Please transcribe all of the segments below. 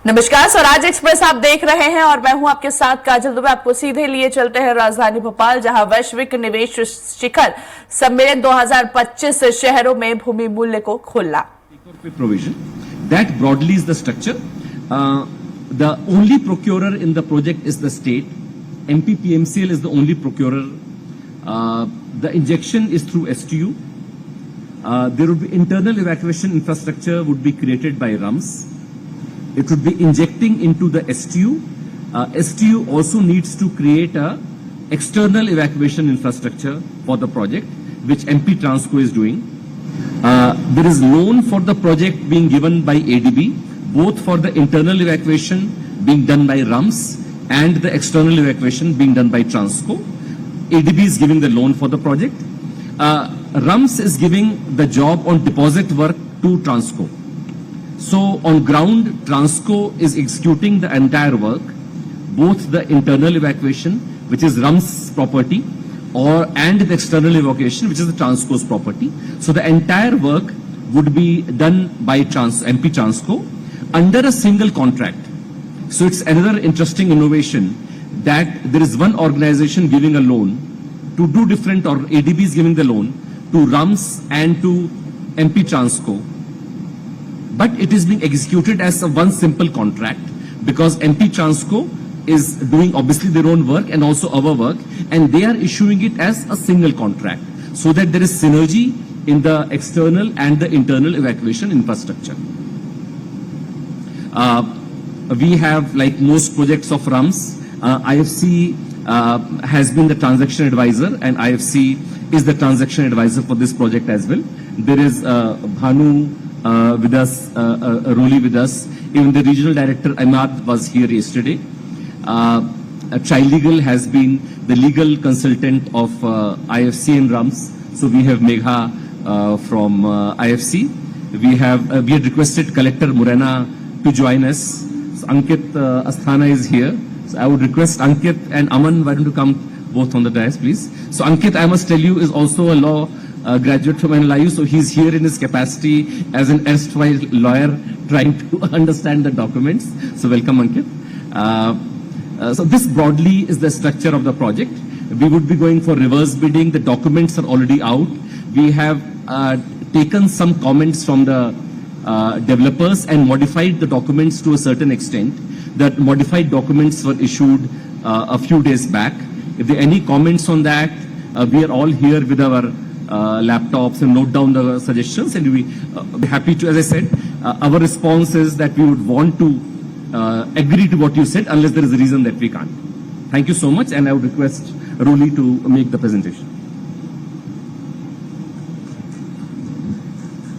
नमस्कार, स्वराज एक्सप्रेस आप देख रहे हैं और मैं हूं आपके साथ काजल दुबे। आपको सीधे लिए चलते हैं राजधानी भोपाल, जहां वैश्विक निवेश शिखर सम्मेलन 2025 शहरों में भूमि मूल्य को खोलना। Provision that broadly is the structure. The only procurer in the project is the state. MPPMCL is the only procurer. The injection is through STU. There would be internal evacuation infrastructure would be created by RUMS. It would be injecting into the STU. STU also needs to create a external evacuation infrastructure for the project, which MP Transco is doing. There is loan for the project being given by ADB, both for the internal evacuation being done by RUMS and the external evacuation being done by Transco. ADB is giving the loan for the project. RUMS is giving the job on deposit work to Transco. So on ground, Transco is executing the entire work, both the internal evacuation, which is RUMS property, and the external evacuation, which is the Transco's property. So the entire work would be done by MP Transco under a single contract. So it's another interesting innovation that there is one organization giving a loan to do different, or ADB is giving the loan to RUMS and to MP Transco. But it is being executed as a one simple contract because MP Transco is doing obviously their own work and also our work, and they are issuing it as a single contract so that there is synergy in the external and the internal evacuation infrastructure. We have, like most projects of RUMS, IFC has been the transaction advisor, and IFC is the transaction advisor for this project as well. There is Bhanu with us, Roli with us. Even the regional director Ahmad was here yesterday. Child Legal has been the legal consultant of IFC and RUMS. So we have Megha from IFC. We had requested Collector Morena to join us. So Ankit Asthana is here. So I would request Ankit and Aman, why don't you come both on the dais, please? So Ankit, I must tell you, is also a law graduate from NLIU, so he's here in his capacity as an erstwhile lawyer trying to understand the documents. So welcome, Ankit. So this broadly is the structure of the project. We would be going for reverse bidding. The documents are already out. We have taken some comments from the developers and modified the documents to a certain extent. The modified documents were issued a few days back. If there are any comments on that, we are all here with our laptops and note down the suggestions, and we be happy to, as I said, our response is that we would want to agree to what you said unless there is a reason that we can't. Thank you so much, and I would request Roli to make the presentation.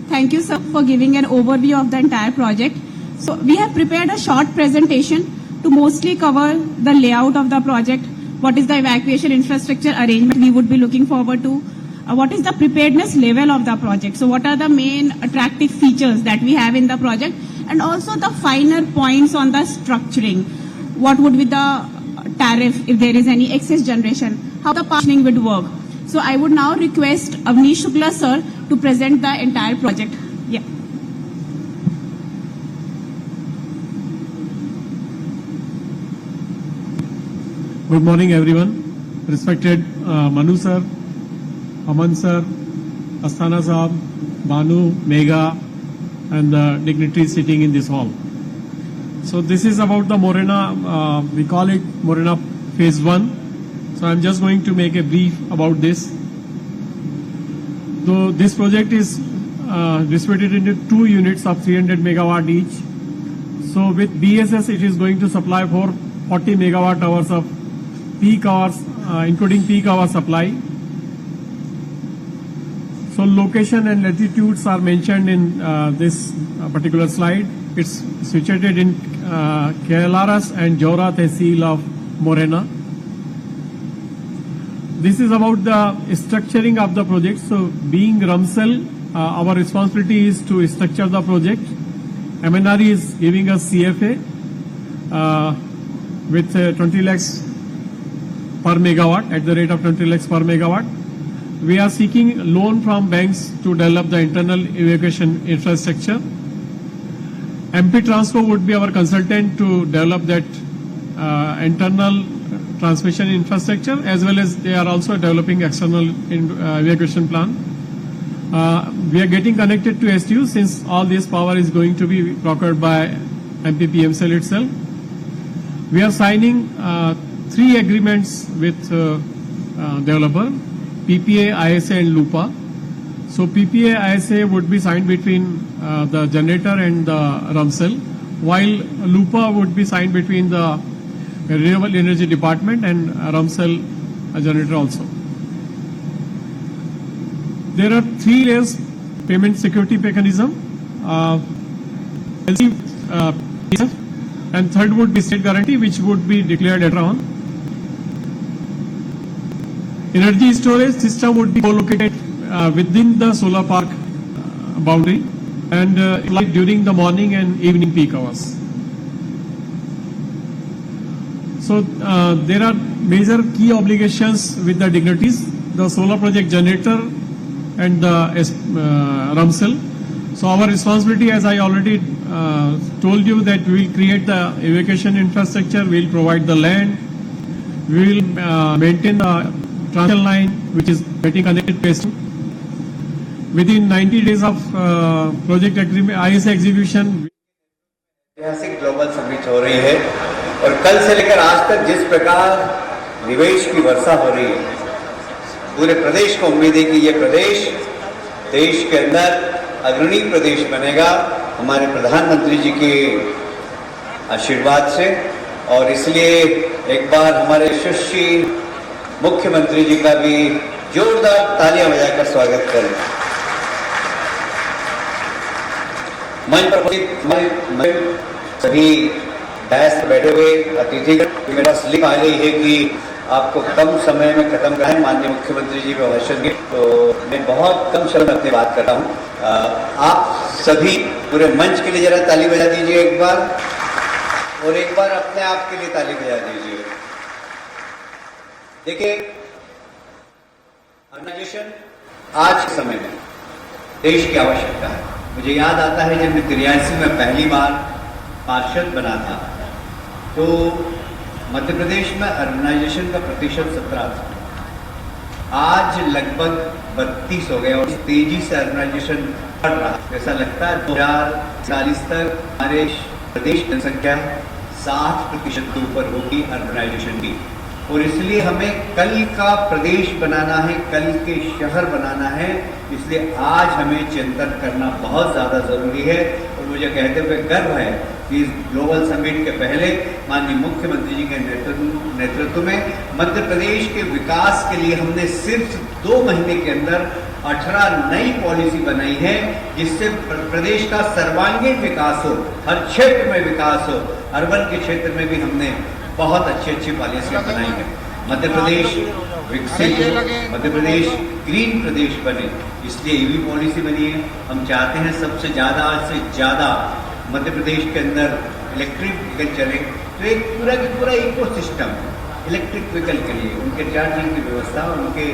Thank you, sir, for giving an overview of the entire project. So we have prepared a short presentation to mostly cover the layout of the project, what is the evacuation infrastructure arrangement we would be looking forward to, what is the preparedness level of the project, so what are the main attractive features that we have in the project, and also the finer points on the structuring. What would be the tariff if there is any excess generation, how the partitioning would work. So I would now request Avnish Shukla sir to present the entire project. Yeah. Good morning, everyone. Respected Manu sir, Aman sir, Asthana Saab, Banu, Megha, and the dignitaries sitting in this hall. So this is about the Morena, we call it Morena Phase 1. So I'm just going to make a brief about this. Though this project is distributed into 2 units of 300 megawatt each. So with BSS it is going to supply for 40 megawatt hours of peak hours, including peak hour supply. So location and latitudes are mentioned in this particular slide. It's situated in Keralaras and Jora Tehsil of Morena. This is about the structuring of the project. So being RUMSL, our responsibility is to structure the project. MNRE is giving us CFA with 20 lakhs per megawatt, at the rate of 20 lakhs per megawatt. We are seeking loan from banks to develop the internal evacuation infrastructure. MP Transco would be our consultant to develop that internal transmission infrastructure, as well as they are also developing external evacuation plan. We are getting connected to STU since all this power is going to be procured by MPPMCL itself. We are signing 3 agreements with developer, PPA, ISA and LUPA. So PPA, ISA would be signed between the generator and the RUMCEL, while LUPA would be signed between the Renewable Energy Department and RUMCEL generator also. There are 3 layers payment security mechanism, and third would be state guarantee, which would be declared later on. Energy storage system would be co-located within the solar park boundary and during the morning and evening peak hours. So there are major key obligations with the dignitaries, the solar project generator and the RUMCEL. So our responsibility, as I already told you, that we will create the evacuation infrastructure, we will provide the land, we will maintain the transmission line which is getting connected to STU. Within 90 days of project agreement, ISA execution. ऐतिहासिक global summit हो रही है और कल से लेकर आज तक जिस प्रकार निवेश की वर्षा हो रही है, पूरे प्रदेश को उम्मीद है कि ये प्रदेश देश के अंदर अग्रणी प्रदेश बनेगा हमारे प्रधानमंत्री जी के आशीर्वाद से। और इसलिए एक बार हमारे यशस्वी मुख्यमंत्री जी का भी जोरदार तालियां बजाकर स्वागत करें। मंच पर सभी डैश पर बैठे हुए अतिथिगण, मेरा स्लिप आ गई है कि आपको कम समय में खत्म करना है। माननीय मुख्यमंत्री जी का भाषण के, तो मैं बहुत कम समय में अपनी बात करता हूँ। आप सभी पूरे मंच के लिए जरा ताली बजा दीजिए एक बार, और एक बार अपने आप के लिए ताली बजा दीजिए। देखिए, ऑर्गेनाइजेशन आज के समय में देश की आवश्यकता है। मुझे याद आता है जब मैं 83 में पहली बार पार्षद बना था, तो मध्य प्रदेश में अर्बनाइजेशन का प्रतिशत 17 था। आज लगभग 32 हो गया और तेजी से अर्बनाइजेशन बढ़ रहा है। ऐसा लगता है 2040 तक हमारे प्रदेश की जनसंख्या 60% के ऊपर होगी अर्बनाइजेशन की। और इसलिए हमें कल का प्रदेश बनाना है, कल के शहर बनाना है। इसलिए आज हमें चिंतन करना बहुत ज़्यादा ज़रूरी है। और मुझे कहते हुए गर्व है कि इस ग्लोबल समिट के पहले माननीय मुख्यमंत्री जी के नेतृत्व में मध्य प्रदेश के विकास के लिए हमने सिर्फ 2 महीने के अंदर 18 नई पॉलिसी बनाई है, जिससे प्रदेश का सर्वांगीण विकास हो, हर क्षेत्र में विकास हो। अर्बन के क्षेत्र में भी हमने बहुत अच्छी पॉलिसियां बनाई है। मध्य प्रदेश विकसित हो, मध्य प्रदेश ग्रीन प्रदेश बने, इसलिए ईवी पॉलिसी बनी है। हम चाहते हैं सबसे ज़्यादा आज से ज़्यादा मध्य प्रदेश के अंदर इलेक्ट्रिक व्हीकल चले, तो एक पूरा का पूरा इकोसिस्टम इलेक्ट्रिक व्हीकल के लिए, उनके चार्जिंग की व्यवस्था, उनके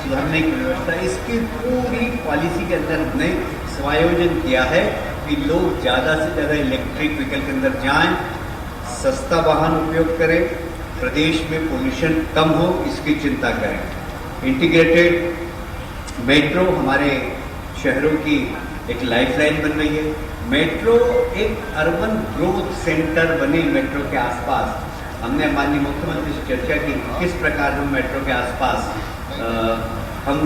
सुधारने की व्यवस्था, इसकी पूरी पॉलिसी के अंदर हमने समायोजन किया है कि लोग ज़्यादा से ज़्यादा इलेक्ट्रिक व्हीकल के अंदर जाएं, सस्ता वाहन उपयोग करें, प्रदेश में पोल्यूशन कम हो, इसकी चिंता करें। इंटीग्रेटेड मेट्रो हमारे शहरों की एक लाइफलाइन बन रही है। मेट्रो एक अर्बन ग्रोथ सेंटर बने मेट्रो के आसपास। हमने माननीय मुख्यमंत्री से चर्चा की किस प्रकार हम मेट्रो के आसपास हम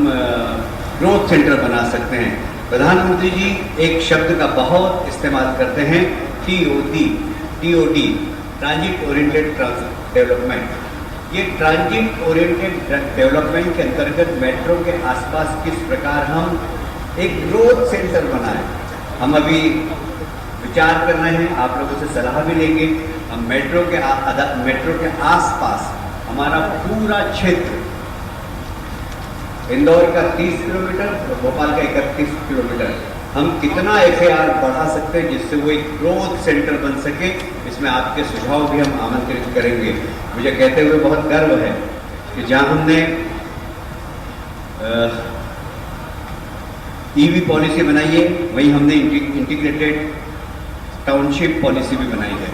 ग्रोथ सेंटर बना सकते हैं। प्रधानमंत्री जी एक शब्द का बहुत इस्तेमाल करते हैं, TOD, ट्रांजिट ओरिएंटेड डेवलपमेंट। ये ट्रांजिट ओरिएंटेड डेवलपमेंट के अंतर्गत मेट्रो के आसपास किस प्रकार हम एक ग्रोथ सेंटर बनाएं, हम अभी विचार कर रहे हैं, आप लोगों से सलाह भी लेंगे। हम मेट्रो के आसपास हमारा पूरा क्षेत्र, इंदौर का 30 किलोमीटर और भोपाल का 31 किलोमीटर, हम कितना FAR बढ़ा सकते हैं जिससे वो एक ग्रोथ सेंटर बन सके। इसमें आपके सुझाव भी हम आमंत्रित करेंगे। मुझे कहते हुए बहुत गर्व है कि जहां हमने EV पॉलिसी बनाई है, वहीं हमने इंटीग्रेटेड टाउनशिप पॉलिसी भी बनाई है।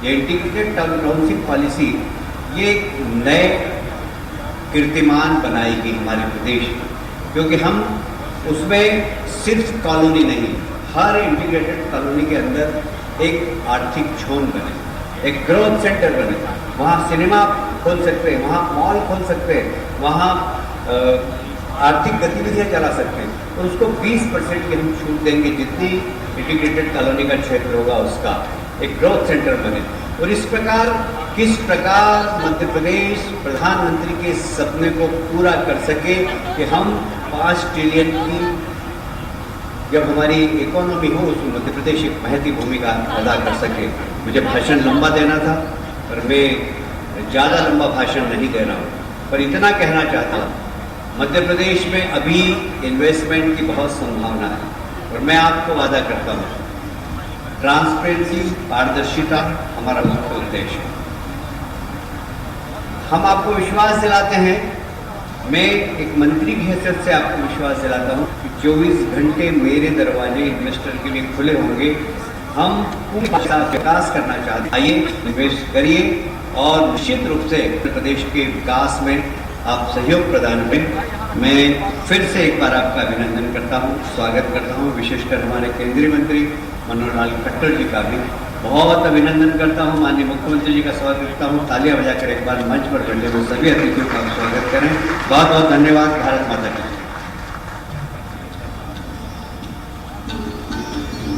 ये इंटीग्रेटेड टाउनशिप पॉलिसी ये एक नए कीर्तिमान बनाएगी हमारे प्रदेश में, क्योंकि हम उसमें सिर्फ कॉलोनी नहीं, हर इंटीग्रेटेड कॉलोनी के अंदर एक आर्थिक जोन बने, एक ग्रोथ सेंटर बने, वहाँ सिनेमा खोल सकते हैं, वहाँ मॉल खोल सकते हैं, वहाँ आर्थिक गतिविधियाँ चला सकते हैं, और उसको 20% की हम छूट देंगे, जितनी इंटीग्रेटेड कॉलोनी का क्षेत्र होगा उसका एक ग्रोथ सेंटर बने। और इस प्रकार किस प्रकार मध्य प्रदेश प्रधानमंत्री के सपने को पूरा कर सके कि हम 5 ट्रिलियन की जब हमारी इकोनॉमी हो उसमें मध्य प्रदेश एक महती भूमिका अदा कर सके। मुझे भाषण लंबा देना था पर मैं ज़्यादा लंबा भाषण नहीं दे रहा हूँ, पर इतना कहना चाहता हूँ, मध्य प्रदेश में अभी इन्वेस्टमेंट की बहुत संभावना है, और मैं आपको वादा करता हूँ ट्रांसपेरेंसी, पारदर्शिता हमारा मुख्य उद्देश्य है। हम आपको विश्वास दिलाते हैं, मैं एक मंत्री की हैसियत से आपको विश्वास दिलाता हूँ कि 24 घंटे मेरे दरवाजे इन्वेस्टर के लिए खुले होंगे। हम पूरी विकास करना चाहते हैं, आइए निवेश करिए और निश्चित रूप से प्रदेश के विकास में आप सहयोग प्रदान करें। मैं फिर से एक बार आपका अभिनंदन करता हूँ, स्वागत करता हूँ, विशेषकर हमारे केंद्रीय मंत्री मनोहर लाल खट्टर जी का भी बहुत अभिनंदन करता हूँ। माननीय मुख्यमंत्री जी का स्वागत करता हूँ। तालियां बजाकर एक बार मंच पर बैठे हुए सभी अतिथियों का स्वागत करें। बहुत बहुत धन्यवाद। भारत माता की जय।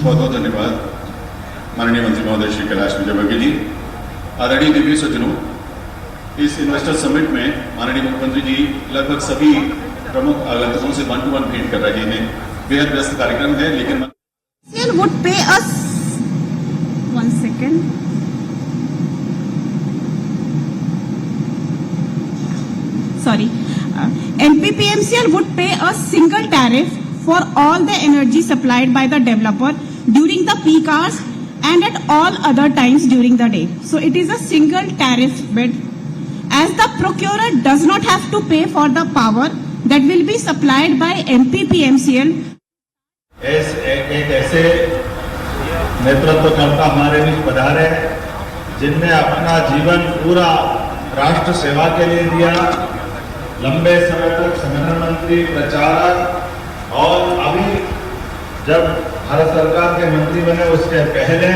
बहुत बहुत धन्यवाद माननीय मंत्री महोदय श्री कैलाश विजयवर्गीय जी। आदरणीय दिव्य सज्जनों, इस इन्वेस्टर समिट में माननीय मुख्यमंत्री जी लगभग सभी प्रमुख आगंतुकों से 1-to-1 भेंट कर रहे हैं। बेहद व्यस्त कार्यक्रम है, लेकिन would pay us 1 second. Sorry. NPPMCL would pay a single tariff for all the energy supplied by the developer during the peak hours and at all other times during the day. So it is a single tariff bid. As the procurer does not have to pay for the power that will be supplied by NPPMCL. एक ऐसे नेतृत्व करता हमारे बीच पधारे जिनने अपना जीवन पूरा राष्ट्र सेवा के लिए दिया, लंबे समय तक संगठन मंत्री, प्रचारक, और अभी जब भारत सरकार के मंत्री बने उसके पहले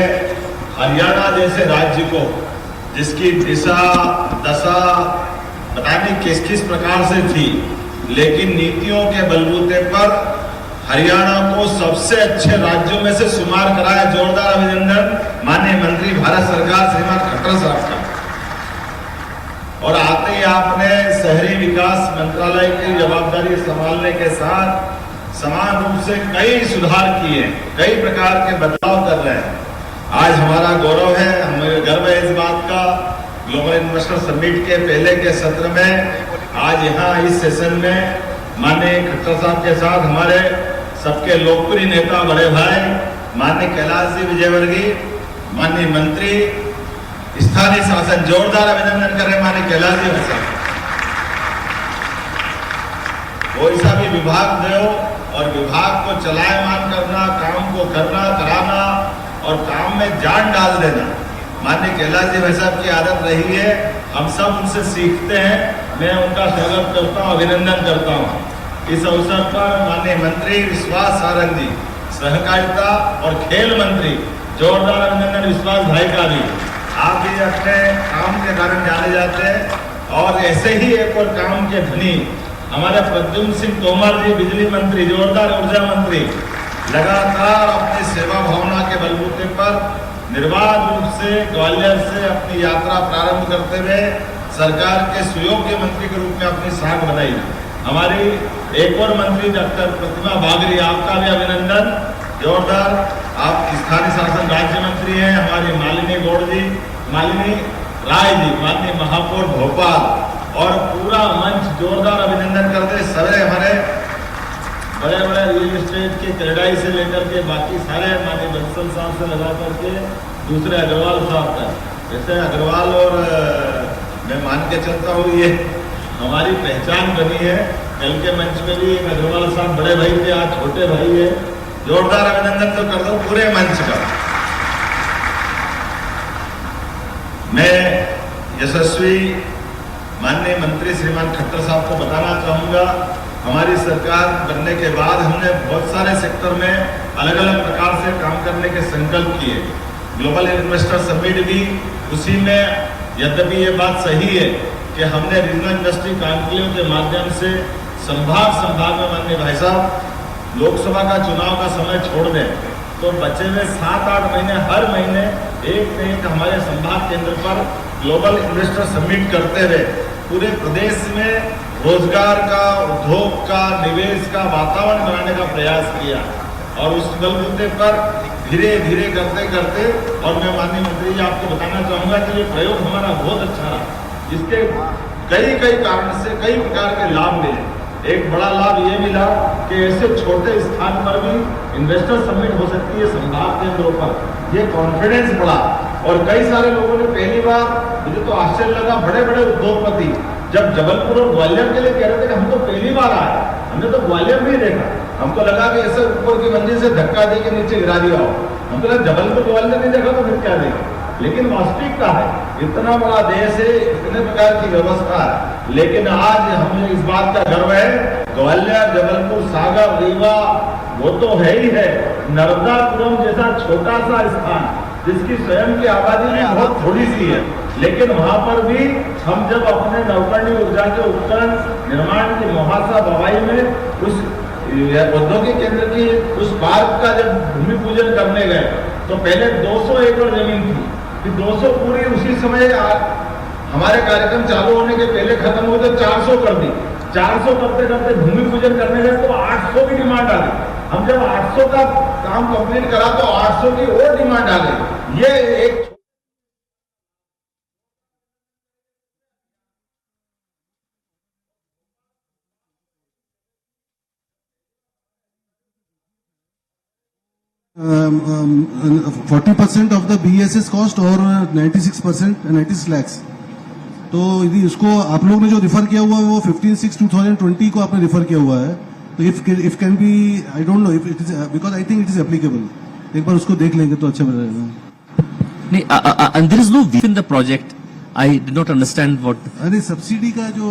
हरियाणा जैसे राज्य को, जिसकी दिशा दशा पता नहीं किस किस प्रकार से थी, लेकिन नीतियों के बलबूते पर हरियाणा को सबसे अच्छे राज्यों में से शुमार कराया। जोरदार अभिनंदन माननीय मंत्री भारत सरकार श्रीमान खट्टर साहब का। और आते ही आपने शहरी विकास मंत्रालय की जवाबदारी संभालने के साथ समान रूप से कई सुधार किए, कई प्रकार के बदलाव कर रहे हैं। आज हमारा गौरव है, हमें गर्व है इस बात का, ग्लोबल इन्वेस्टर समिट के पहले के सत्र में आज यहाँ इस सेशन में माननीय खट्टर साहब के साथ हमारे सबके लोकप्रिय नेता बड़े भाई माननीय कैलाश जी विजयवर्गीय, माननीय मंत्री, स्थानीय शासन, जोरदार अभिनंदन कर रहे माननीय कैलाश जी साहब। कोई सा भी विभाग दो और विभाग को चलायमान करना, काम को करना, कराना और काम में जान डाल देना, माननीय कैलाश जी साहब की आदत रही है। हम सब उनसे सीखते हैं। मैं उनका स्वागत करता हूँ, अभिनंदन करता हूँ। इस अवसर पर माननीय मंत्री विश्वास सारंग जी, सहकारिता और खेल मंत्री, जोरदार अभिनंदन विश्वास भाई का भी। आप भी अपने काम के कारण जाने जाते हैं। और ऐसे ही एक और काम के धनी हमारे प्रद्युम्न सिंह तोमर जी, बिजली मंत्री, जोरदार ऊर्जा मंत्री, लगातार अपनी सेवा भावना के बलबूते पर निर्बाध रूप से ग्वालियर से अपनी यात्रा प्रारंभ करते हुए सरकार के सुयोग्य मंत्री के रूप में अपनी साख बनाई। हमारी एक और मंत्री डॉक्टर प्रतिमा बागरी, आपका भी अभिनंदन, जोरदार। आप स्थानीय शासन राज्य मंत्री हैं। हमारी मालिनी गौड़ जी, मालिनी राय जी, माननीय महापौर भोपाल, और पूरा मंच जोरदार अभिनंदन करते। सवेरे हमारे बड़े बड़े रियल एस्टेट के क्रेडाई से लेकर के बाकी सारे माननीय बंसल साहब से लगा करके दूसरे अग्रवाल साहब तक, जैसे अग्रवाल और मैं मान के चलता हूँ ये हमारी पहचान बनी है। कल के मंच में भी एक अग्रवाल साहब बड़े भाई थे, आज छोटे भाई है। जोरदार अभिनंदन तो कर दो पूरे मंच का। मैं यशस्वी माननीय मंत्री श्रीमान खट्टर साहब को बताना चाहूँगा, हमारी सरकार बनने के बाद हमने बहुत सारे सेक्टर में अलग अलग प्रकार से काम करने के संकल्प किए। ग्लोबल इन्वेस्टर समिट भी उसी में, यद्यपि ये बात सही है कि हमने रीजनल इंडस्ट्री कॉन्क्लेव के माध्यम से संभाग में माननीय भाई साहब लोकसभा का चुनाव का समय छोड़ दें तो बचे हुए 7-8 महीने हर महीने एक न एक हमारे संभाग केंद्र पर ग्लोबल इन्वेस्टर समिट करते रहे। पूरे प्रदेश में रोजगार का, उद्योग का, निवेश का वातावरण बनाने का प्रयास किया और उस बलबूते पर धीरे धीरे करते करते, और मैं माननीय मंत्री जी आपको बताना चाहूँगा कि ये प्रयोग हमारा बहुत अच्छा रहा। इसके कई कारण से कई प्रकार के लाभ मिले। एक बड़ा लाभ ये मिला कि ऐसे छोटे स्थान पर भी इन्वेस्टर समिट हो सकती है संभाग केंद्रों पर, ये कॉन्फिडेंस बढ़ा और कई सारे लोगों ने पहली बार, मुझे तो आश्चर्य लगा, बड़े बड़े उद्योगपति जब जबलपुर और ग्वालियर के लिए कह रहे थे कि हम तो पहली बार आए, हमने तो ग्वालियर में ही देखा, हमको लगा कि ऐसे ऊपर की मंजिल से धक्का दे के नीचे गिरा दिया हो, हमको लगा जबलपुर ग्वालियर नहीं देखा तो फिर क्या देखा। लेकिन वास्तविकता है इतना बड़ा देश है, इतने प्रकार की व्यवस्था है, लेकिन आज हमें इस बात का गर्व है, ग्वालियर, जबलपुर, सागर, रीवा वो तो है ही है, नर्मदापुरम जैसा छोटा सा स्थान जिसकी स्वयं की आबादी भी बहुत थोड़ी सी है, लेकिन वहां पर भी हम जब अपने नवकरणीय ऊर्जा के उपकरण निर्माण की मुहासा बवाई में उस औद्योगिक केंद्र की उस पार्क का जब भूमि पूजन करने गए तो पहले 200 एकड़ जमीन थी, फिर 200 पूरी उसी समय हमारे कार्यक्रम चालू होने के पहले खत्म हुए तो 400 कर दी। 400 करते करते भूमि पूजन करने गए तो 800 की डिमांड आ गई। हम जब 800 का काम कंप्लीट करा तो 800 की और डिमांड आ गई। ये एक um, 40% of the BESS cost or 96% 96 lakhs। तो यदि उसको आप लोग ने जो रिफर किया हुआ है वो 15/6/2020 को आपने रिफर किया हुआ है, तो if can be, I don't know if it is, because I think it is applicable. एक बार उसको देख लेंगे तो अच्छा रहेगा। नहीं, and there is no weak in the project. I did not understand what. अरे सब्सिडी का जो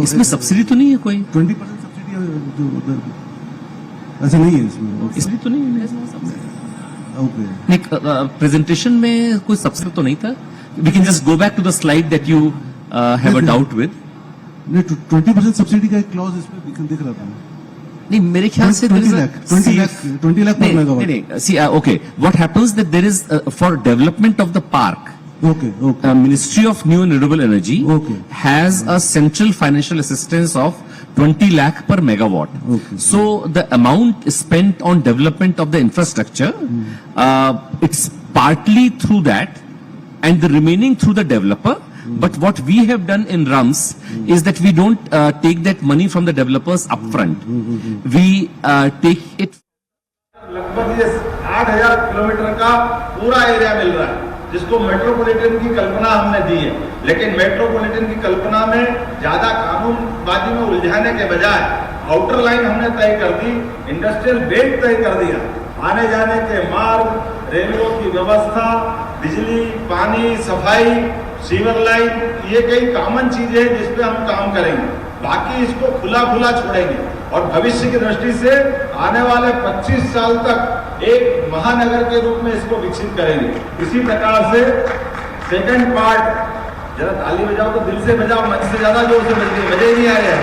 इसमें सब्सिडी तो नहीं है कोई? 20% सब्सिडी जो उधर ऐसा नहीं है इसमें। इसमें तो नहीं है। ओके, नहीं, प्रेजेंटेशन में कोई सब्सिडी तो नहीं था। We can just go back to the slide that you have a doubt with. नहीं, 20% सब्सिडी का एक क्लॉज इसमें दिख रहा था। नहीं, मेरे ख्याल से 20 लाख पर मेगावाट। नहीं, see, okay, what happens that there is for development of the park, Okay. Ministry of New and Renewable Energy has a central financial assistance of 20 lakh per megawatt. Okay. So the amount spent on development of the infrastructure, it's partly through that and the remaining through the developer. But what we have done in RUMS is that we don't take that money from the developers upfront. We take it. लगभग ये 8,000 kilometre का पूरा area मिल रहा है जिसको metropolitan की कल्पना हमने दी है, लेकिन मेट्रोपॉलिटन की कल्पना में ज्यादा कानूनबाजी में उलझाने के बजाय आउटर लाइन हमने तय कर दी, इंडस्ट्रियल बेल्ट तय कर दिया, आने जाने के मार्ग, रेलवे की व्यवस्था, बिजली, पानी, सफाई, सीवर लाइन, ये कई कॉमन चीजें हैं जिस पे हम काम करेंगे। बाकी इसको खुला छोड़ेंगे और भविष्य की दृष्टि से आने वाले 25 साल तक एक महानगर के रूप में इसको विकसित करेंगे। इसी प्रकार से सेकंड पार्ट, जरा ताली बजाओ तो दिल से बजाओ, मंच से ज्यादा जोर से बजती है, मजे ही नहीं आ रहे हैं।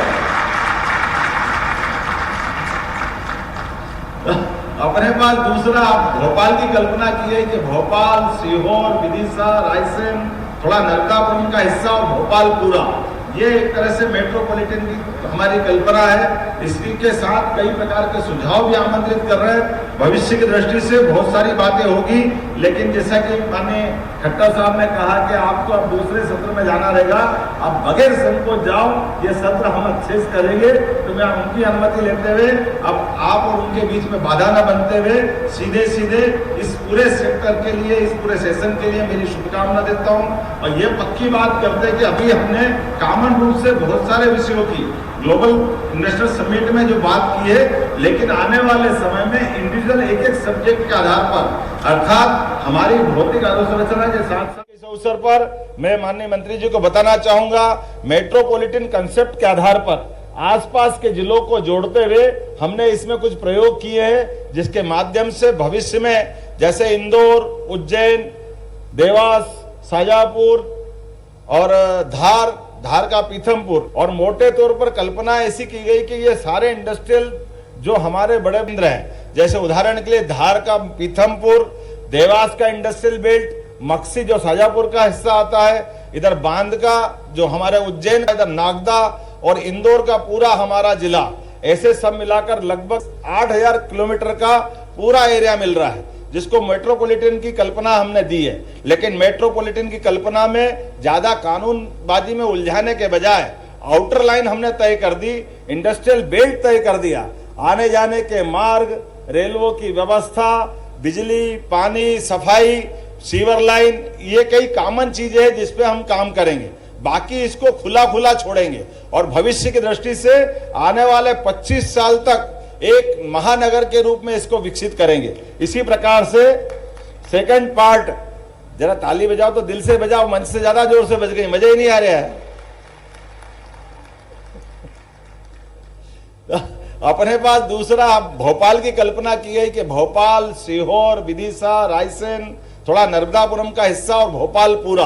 अपने पास दूसरा भोपाल की कल्पना की है कि भोपाल, सीहोर, विदिशा, रायसेन, थोड़ा नरकापुरम का हिस्सा और भोपाल पूरा, ये एक तरह से मेट्रोपॉलिटन की हमारी कल्पना है। इसी के साथ कई प्रकार के सुझाव भी आमंत्रित कर रहे हैं। भविष्य की दृष्टि से बहुत सारी बातें होगी, लेकिन जैसा कि माननीय खट्टर साहब ने कहा कि आपको अब दूसरे सत्र में जाना रहेगा, आप बगैर संकोच जाओ, ये सत्र हम अच्छे से करेंगे। तो मैं उनकी अनुमति लेते हुए अब आप और उनके बीच में बाधा न बनते हुए सीधे इस पूरे सेक्टर के लिए, इस पूरे सेशन के लिए मेरी शुभकामना देता हूँ। और ये पक्की बात करते हैं कि अभी हमने कॉमन रूप से बहुत सारे विषयों की ग्लोबल इन्वेस्टर समिट में जो बात की है, लेकिन आने वाले समय में इंडिविजुअल एक सब्जेक्ट के आधार पर, अर्थात हमारी भौतिक अधोसंरचना के साथ अवसर पर मैं माननीय मंत्री जी को बताना चाहूंगा, मेट्रोपॉलिटन कंसेप्ट के आधार पर आसपास के जिलों को जोड़ते हुए हमने इसमें कुछ प्रयोग किए हैं, जिसके माध्यम से भविष्य में जैसे इंदौर, उज्जैन, देवास, शाजापुर और धार का पीथमपुर, और मोटे तौर पर कल्पना ऐसी की गई कि ये सारे इंडस्ट्रियल जो हमारे बड़े केंद्र हैं, जैसे उदाहरण के लिए धार का पीथमपुर, देवास का इंडस्ट्रियल बेल्ट, मक्सी जो शाजापुर का हिस्सा आता है, इधर बांध का जो हमारे उज्जैन का, इधर नागदा और इंदौर का पूरा हमारा जिला, ऐसे सब मिलाकर लगभग 8000 किलोमीटर का पूरा एरिया मिल रहा है, जिसको मेट्रोपॉलिटन की कल्पना हमने दी है। लेकिन मेट्रोपॉलिटन की कल्पना में ज्यादा कानूनबाजी में उलझाने के बजाय आउटर लाइन हमने तय कर दी, इंडस्ट्रियल बेल्ट तय कर दिया, आने जाने के मार्ग, रेलवे की व्यवस्था, बिजली, पानी, सफाई, सीवर लाइन, ये कई कॉमन चीजें हैं जिसपे हम काम करेंगे। बाकी इसको खुला खुला छोड़ेंगे और भविष्य की दृष्टि से आने वाले 25 साल तक एक महानगर के रूप में इसको विकसित करेंगे। इसी प्रकार से सेकंड पार्ट, जरा ताली बजाओ तो दिल से बजाओ, मंच से ज्यादा जोर से बज गई, मजा ही नहीं आ रहा है। अपने पास दूसरा भोपाल की कल्पना की गई कि भोपाल, सीहोर, विदिशा, रायसेन, थोड़ा नर्मदापुरम का हिस्सा और भोपाल पूरा,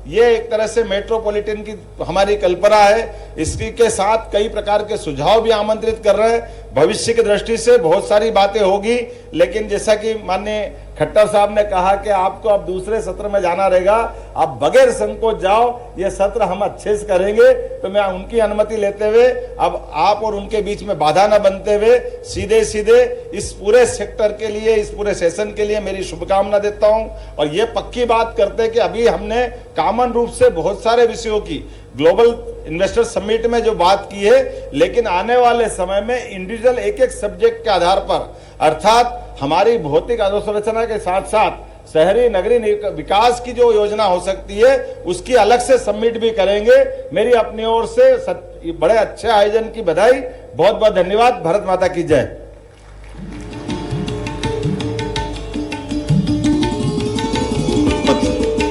ये एक तरह से मेट्रोपॉलिटन की हमारी कल्पना है। इसकी के साथ कई प्रकार के सुझाव भी आमंत्रित कर रहे हैं। भविष्य की दृष्टि से बहुत सारी बातें होगी, लेकिन जैसा कि माननीय खट्टर साहब ने कहा कि आपको अब दूसरे सत्र में जाना रहेगा, आप बगैर संकोच जाओ, ये सत्र हम अच्छे से करेंगे। तो मैं उनकी अनुमति लेते हुए अब आप और उनके बीच में बाधा न बनते हुए सीधे सीधे इस पूरे सेक्टर के लिए, इस पूरे सेशन के लिए मेरी शुभकामना देता हूं। और ये पक्की बात करते कि अभी हमने कॉमन रूप से बहुत सारे विषयों की ग्लोबल इन्वेस्टर समिट में जो बात की है, लेकिन आने वाले समय में इंडिविजुअल एक एक सब्जेक्ट के आधार पर, अर्थात हमारी भौतिक अधोसंरचना के साथ साथ शहरी नगरी विकास की जो योजना हो सकती है, उसकी अलग से समिट भी करेंगे। मेरी अपनी ओर से बड़े अच्छे आयोजन की बधाई, बहुत बहुत धन्यवाद। भारत माता की जय।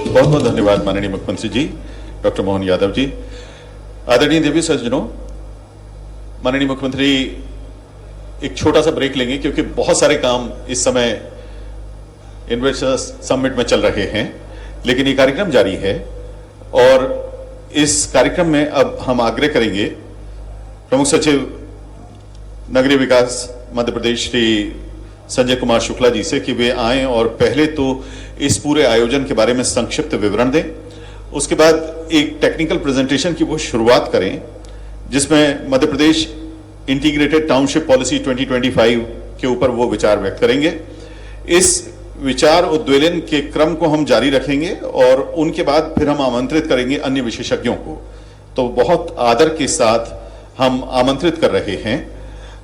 बहुत बहुत धन्यवाद माननीय मुख्यमंत्री जी, डॉक्टर मोहन यादव जी। आदरणीय देवी सज्जनों, माननीय मुख्यमंत्री एक छोटा सा ब्रेक लेंगे क्योंकि बहुत सारे काम इस समय इन्वेस्टर्स समिट में चल रहे हैं, लेकिन ये कार्यक्रम जारी है। और इस कार्यक्रम में अब हम आग्रह करेंगे प्रमुख सचिव नगरीय विकास मध्य प्रदेश श्री संजय कुमार शुक्ला जी से कि वे आएं और पहले तो इस पूरे आयोजन के बारे में संक्षिप्त विवरण दें, उसके बाद एक टेक्निकल प्रेजेंटेशन की वो शुरुआत करें, जिसमें Madhya Pradesh integrated township policy 2025 के ऊपर वो विचार व्यक्त करेंगे। इस विचार उद्वेलन के क्रम को हम जारी रखेंगे और उनके बाद फिर हम आमंत्रित करेंगे अन्य विशेषज्ञों को। तो बहुत आदर के साथ हम आमंत्रित कर रहे हैं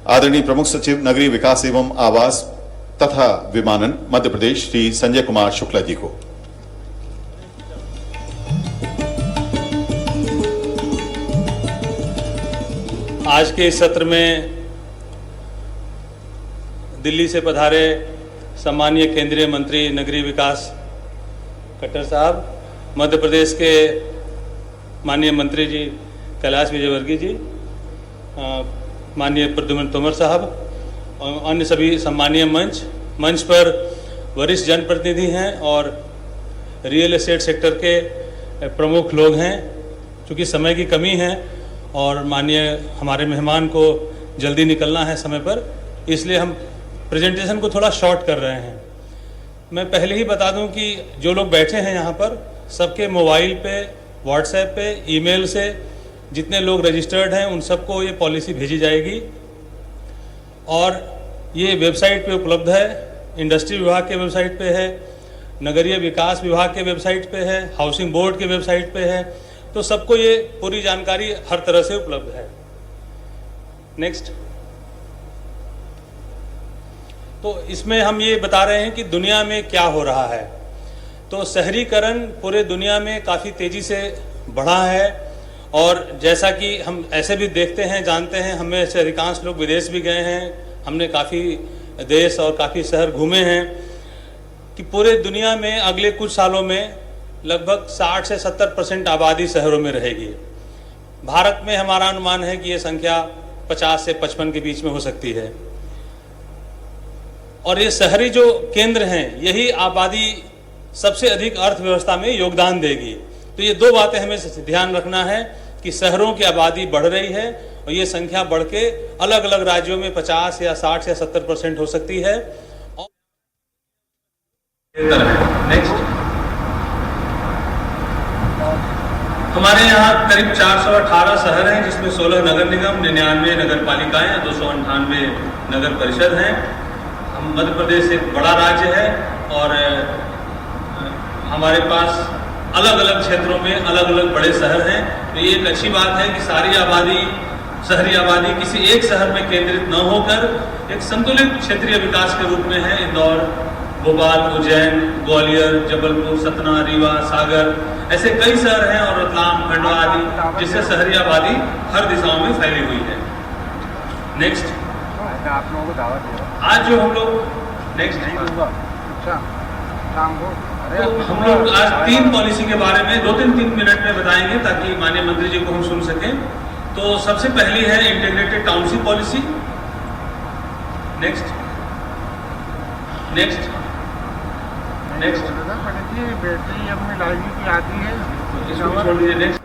आदरणीय प्रमुख सचिव नगरीय विकास एवं आवास तथा विमानन मध्य प्रदेश श्री संजय कुमार शुक्ला जी को। आज के इस सत्र में दिल्ली से पधारे सम्मानीय केंद्रीय मंत्री नगरीय विकास खट्टर साहब, मध्य प्रदेश के माननीय मंत्री जी कैलाश विजयवर्गीय जी, माननीय प्रद्युम्न तोमर साहब और अन्य सभी सम्मानीय मंच पर वरिष्ठ जनप्रतिनिधि हैं और रियल एस्टेट सेक्टर के प्रमुख लोग हैं। चूँकि समय की कमी है और माननीय हमारे मेहमान को जल्दी निकलना है समय पर, इसलिए हम प्रेजेंटेशन को थोड़ा शॉर्ट कर रहे हैं। मैं पहले ही बता दूं कि जो लोग बैठे हैं यहाँ पर, सबके मोबाइल पे, व्हाट्सएप पे, ईमेल से जितने लोग रजिस्टर्ड हैं उन सबको ये पॉलिसी भेजी जाएगी और ये वेबसाइट पे उपलब्ध है। इंडस्ट्री विभाग के वेबसाइट पे है, नगरीय विकास विभाग के वेबसाइट पे है, हाउसिंग बोर्ड के वेबसाइट पे है, तो सबको ये पूरी जानकारी हर तरह से उपलब्ध है। नेक्स्ट। तो इसमें हम ये बता रहे हैं कि दुनिया में क्या हो रहा है। तो शहरीकरण पूरे दुनिया में काफ़ी तेज़ी से बढ़ा है और जैसा कि हम ऐसे भी देखते हैं, जानते हैं, हमें से अधिकांश लोग विदेश भी गए हैं, हमने काफ़ी देश और काफ़ी शहर घूमे हैं कि पूरे दुनिया में अगले कुछ सालों में लगभग 60 से 70% आबादी शहरों में रहेगी। भारत में हमारा अनुमान है कि ये संख्या 50 से 55 के बीच में हो सकती है। और ये शहरी जो केंद्र हैं, यही आबादी सबसे अधिक अर्थव्यवस्था में योगदान देगी। तो ये दो बातें हमें ध्यान रखना है कि शहरों की आबादी बढ़ रही है और ये संख्या बढ़ के अलग अलग राज्यों में 50 या 60 या 70% हो सकती है। नेक्स्ट, हमारे यहाँ करीब 418 शहर हैं, जिसमें 16 नगर निगम, 99 नगर पालिकाएं, 298 नगर परिषद हैं। हम मध्य प्रदेश एक बड़ा राज्य है और हमारे पास अलग अलग क्षेत्रों में अलग अलग बड़े शहर हैं। तो ये एक अच्छी बात है कि सारी आबादी, शहरी आबादी किसी एक शहर में केंद्रित न होकर एक संतुलित क्षेत्रीय विकास के रूप में है। इंदौर, भोपाल, उज्जैन, ग्वालियर, जबलपुर, सतना, रीवा, सागर, ऐसे कई शहर हैं और रतलाम, खंडवा आदि, जिससे शहरी आबादी हर दिशाओं में फैली हुई है। नेक्स्ट, आप लोगों को दावत दे आज जो हम लोग नेक्स्ट तो हम लोग आज 3 पॉलिसी के बारे में 2-3 मिनट में बताएंगे ताकि माननीय मंत्री जी को हम सुन सकें। तो सबसे पहली है integrated township policy. Next next next battery अब मिलाएगी की आती है, इसको छोड़ दीजिए। नेक्स्ट,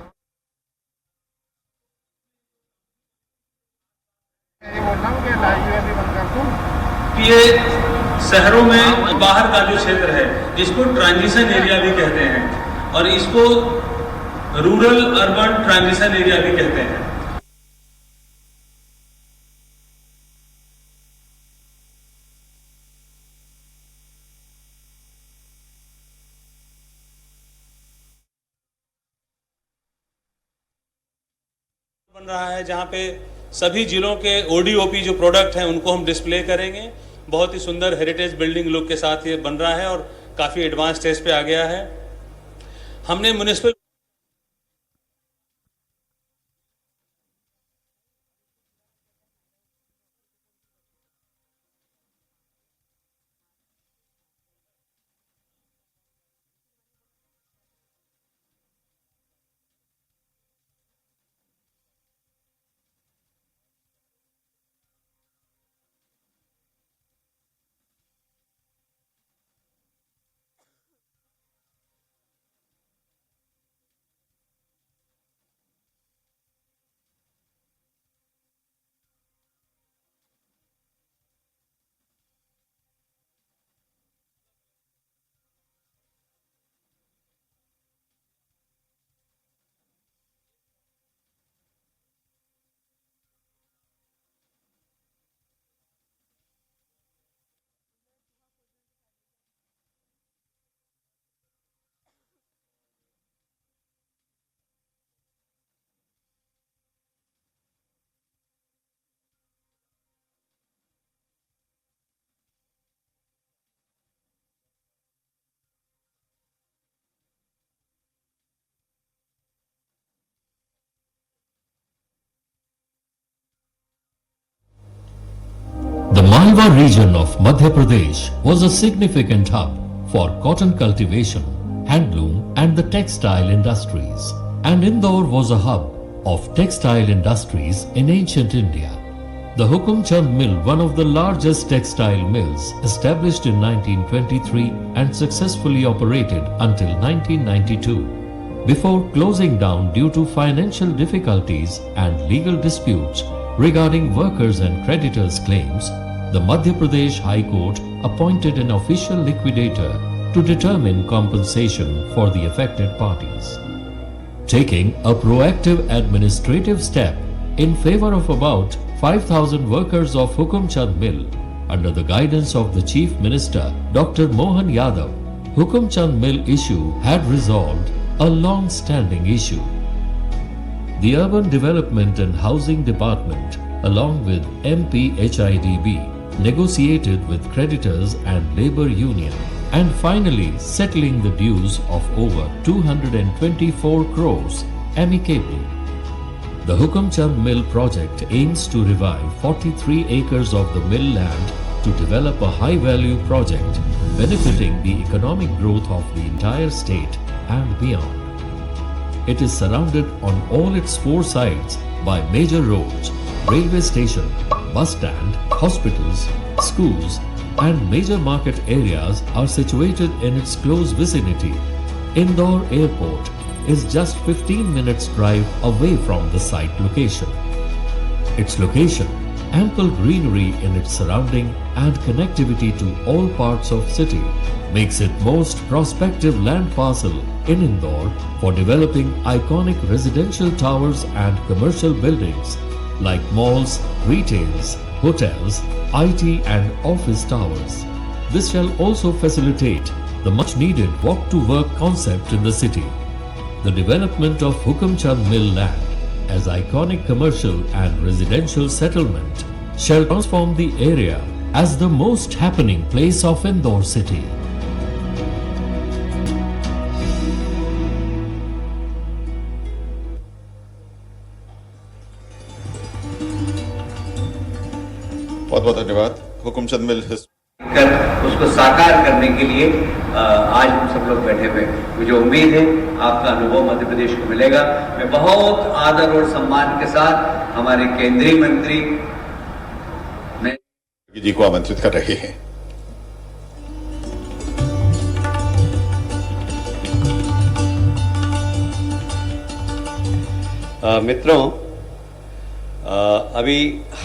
ये बोल रहा हूँ कि लाइव अभी बंद कर दूँ। कि ये शहरों में बाहर का जो क्षेत्र है, जिसको ट्रांजिशन एरिया भी कहते हैं और इसको रूरल अर्बन ट्रांजिशन एरिया भी कहते हैं। बन रहा है जहां पे सभी जिलों के ओडीओपी जो प्रोडक्ट हैं उनको हम डिस्प्ले करेंगे। बहुत ही सुंदर हेरिटेज बिल्डिंग लुक के साथ ये बन रहा है और काफी एडवांस स्टेज पे आ गया है। हमने municipal The Malwa region of Madhya Pradesh was a significant hub for cotton cultivation, handloom and the textile industries. And Indore was a hub of textile industries in ancient India. The Hukum Chand Mill, one of the largest textile mills, established in 1923 and successfully operated until 1992. Before closing down due to financial difficulties and legal disputes regarding workers and creditors' claims, the Madhya Pradesh High Court appointed an official liquidator to determine compensation for the affected parties. Taking a proactive administrative step in favor of about 5,000 workers of Hukum Chand Mill, under the guidance of the Chief Minister Dr. Mohan Yadav, Hukum Chand Mill issue had resolved a long-standing issue. The Urban Development and Housing Department, along with MPHIDB, negotiated with creditors and labor union and finally settling the dues of over 224 crores amicably. The Hukum Chand Mill project aims to revive 43 acres of the mill land to develop a high-value project benefiting the economic growth of the entire state and beyond. It is surrounded on all its four sides by major roads, railway station, bus stand, hospitals, schools, and major market areas are situated in its close vicinity. Indore Airport is just 15 minutes drive away from the site location. Its location, ample greenery in its surrounding and connectivity to all parts of city makes it most prospective land parcel in Indore for developing iconic residential towers and commercial buildings like malls, retails, hotels, IT and office towers. This shall also facilitate the much needed walk to work concept in the city. The development of Hukamchand Mill land as iconic commercial and residential settlement shall transform the area as the most happening place of Indore city. बहुत बहुत धन्यवाद। हुकुमचंद मिल कर उसको साकार करने के लिए आज हम सब लोग बैठे हुए हैं। मुझे उम्मीद है आपका अनुभव मध्य प्रदेश को मिलेगा। मैं बहुत आदर और सम्मान के साथ हमारे केंद्रीय मंत्री जी को आमंत्रित कर रहे हैं। मित्रों, अभी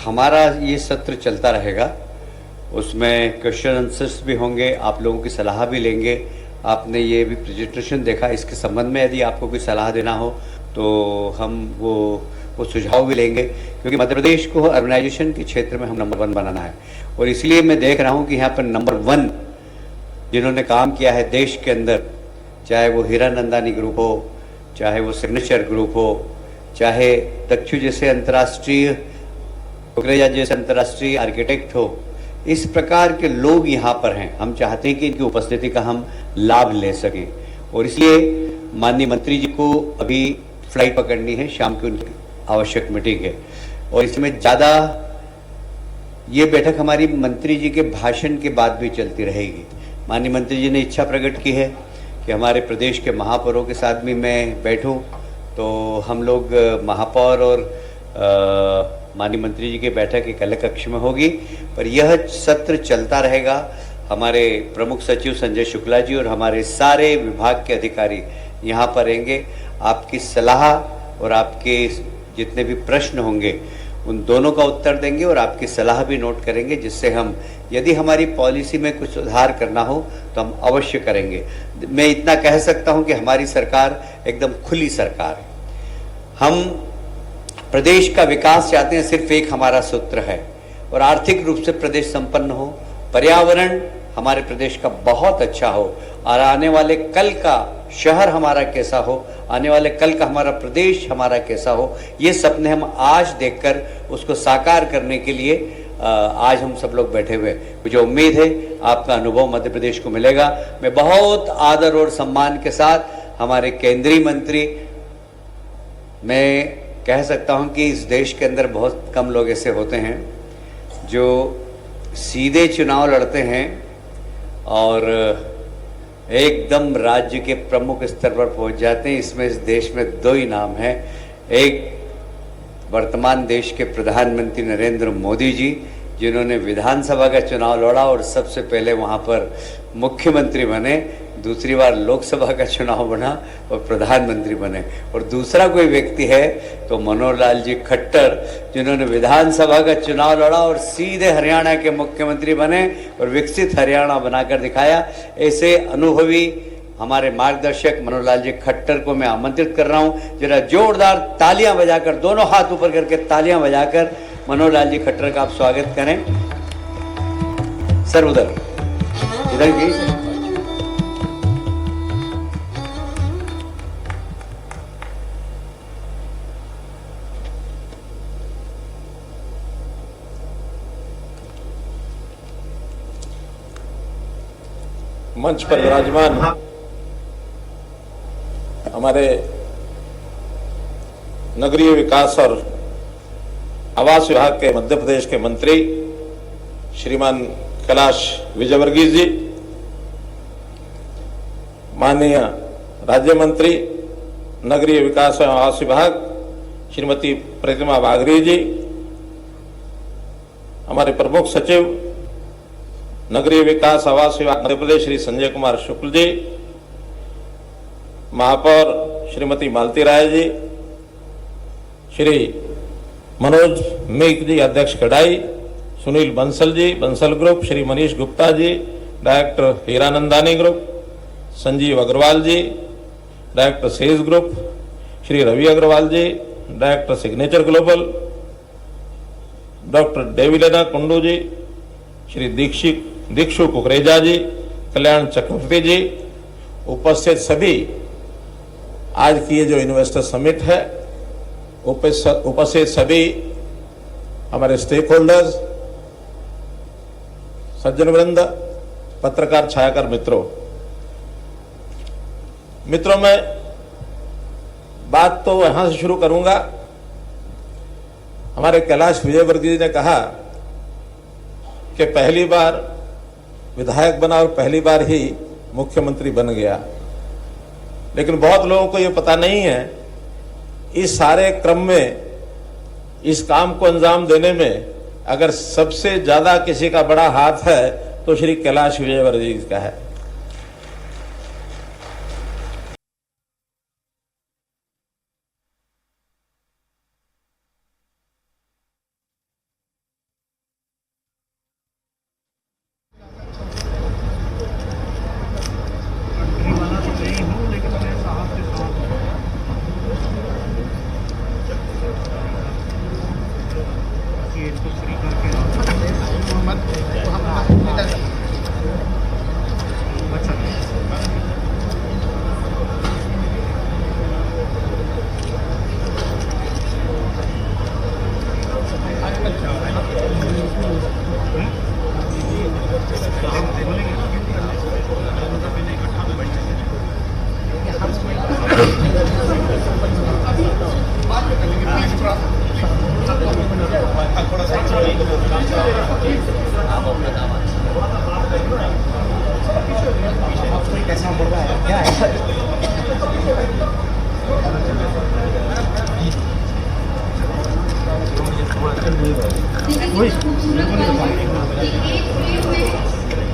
हमारा ये सत्र चलता रहेगा, उसमें क्वेश्चन आंसर्स भी होंगे, आप लोगों की सलाह भी लेंगे। आपने ये भी प्रेजेंटेशन देखा, इसके संबंध में यदि आपको कोई सलाह देना हो तो हम वो सुझाव भी लेंगे, क्योंकि मध्य प्रदेश को अर्बनाइजेशन के क्षेत्र में हम नंबर 1 बनाना है। और इसलिए मैं देख रहा हूँ कि यहाँ पर नंबर 1 जिन्होंने काम किया है देश के अंदर, चाहे वो हीरानंदानी ग्रुप हो, चाहे वो सिग्नेचर ग्रुप हो, चाहे दक्षु जैसे अंतर्राष्ट्रीय, कुकरेजा जैसे अंतर्राष्ट्रीय आर्किटेक्ट हो, इस प्रकार के लोग यहाँ पर हैं। हम चाहते हैं कि इनकी उपस्थिति का हम लाभ ले सकें, और इसलिए माननीय मंत्री जी को अभी फ्लाइट पकड़नी है, शाम की उनकी आवश्यक मीटिंग है, और इसमें ज़्यादा ये बैठक हमारी मंत्री जी के भाषण के बाद भी चलती रहेगी। माननीय मंत्री जी ने इच्छा प्रकट की है कि हमारे प्रदेश के महापौरों के साथ भी मैं बैठूं, तो हम लोग महापौर और माननीय मंत्री जी की बैठक एक अलग कक्ष में होगी, पर यह सत्र चलता रहेगा। हमारे प्रमुख सचिव संजय शुक्ला जी और हमारे सारे विभाग के अधिकारी यहाँ पर रहेंगे। आपकी सलाह और आपके जितने भी प्रश्न होंगे उन दोनों का उत्तर देंगे, और आपकी सलाह भी नोट करेंगे, जिससे हम यदि हमारी पॉलिसी में कुछ सुधार करना हो तो हम अवश्य करेंगे। मैं इतना कह सकता हूं कि हमारी सरकार एकदम खुली सरकार है। हम प्रदेश का विकास चाहते हैं, सिर्फ एक हमारा सूत्र है, और आर्थिक रूप से प्रदेश संपन्न हो, पर्यावरण हमारे प्रदेश का बहुत अच्छा हो, और आने वाले कल का शहर हमारा कैसा हो, आने वाले कल का हमारा प्रदेश हमारा कैसा हो, ये सपने हम आज देखकर उसको साकार करने के लिए आज हम सब लोग बैठे हुए। मुझे उम्मीद है आपका अनुभव मध्य प्रदेश को मिलेगा। मैं बहुत आदर और सम्मान के साथ हमारे केंद्रीय मंत्री, मैं कह सकता हूं कि इस देश के अंदर बहुत कम लोग ऐसे होते हैं जो सीधे चुनाव लड़ते हैं और एकदम राज्य के प्रमुख स्तर पर पहुंच जाते हैं। इसमें इस देश में 2 ही नाम हैं, एक वर्तमान देश के प्रधानमंत्री नरेंद्र मोदी जी, जिन्होंने विधानसभा का चुनाव लड़ा और सबसे पहले वहां पर मुख्यमंत्री बने, दूसरी बार लोकसभा का चुनाव बना और प्रधानमंत्री बने, और दूसरा कोई व्यक्ति है तो मनोहर लाल जी खट्टर, जिन्होंने विधानसभा का चुनाव लड़ा और सीधे हरियाणा के मुख्यमंत्री बने और विकसित हरियाणा बनाकर दिखाया। ऐसे अनुभवी हमारे मार्गदर्शक मनोहर लाल जी खट्टर को मैं आमंत्रित कर रहा हूं। जरा जोरदार तालियां बजाकर, दोनों हाथ ऊपर करके तालियां बजाकर मनोहर लाल जी खट्टर का आप स्वागत करें। सर उधर इधर की मंच पर विराजमान हमारे नगरीय विकास और आवास विभाग के मध्य प्रदेश के मंत्री श्रीमान कैलाश विजयवर्गीय जी, माननीय राज्य मंत्री नगरीय विकास एवं आवास विभाग श्रीमती प्रतिमा बागरी जी, हमारे प्रमुख सचिव नगरीय विकास आवास विभाग मध्य प्रदेश श्री संजय कुमार शुक्ल जी, महापौर श्रीमती मालती राय जी, श्री मनोज मेघ जी अध्यक्ष कड़ाई, Sunil Bansal ji Bansal group, Shri Manish Gupta ji director Hiranandani group, Sanjeev Agarwal ji director Sage group, Shri Ravi Agarwal ji director Signature Global, doctor Devilena Kundu ji, Shri Dikshu Kukreja ji, Kalyan Chakravarti ji, उपस्थित सभी आज की ये जो इन्वेस्टर समिट है, उपस्थित सभी हमारे स्टेक होल्डर्स, सज्जन वृंद, पत्रकार छायाकार मित्रों, मैं बात तो यहां से शुरू करूंगा। हमारे कैलाश विजयवर्गीय जी ने कहा कि पहली बार विधायक बना और पहली बार ही मुख्यमंत्री बन गया, लेकिन बहुत लोगों को यह पता नहीं है इस सारे क्रम में, इस काम को अंजाम देने में अगर सबसे ज्यादा किसी का बड़ा हाथ है तो श्री कैलाश विजयवर्गीय जी का है।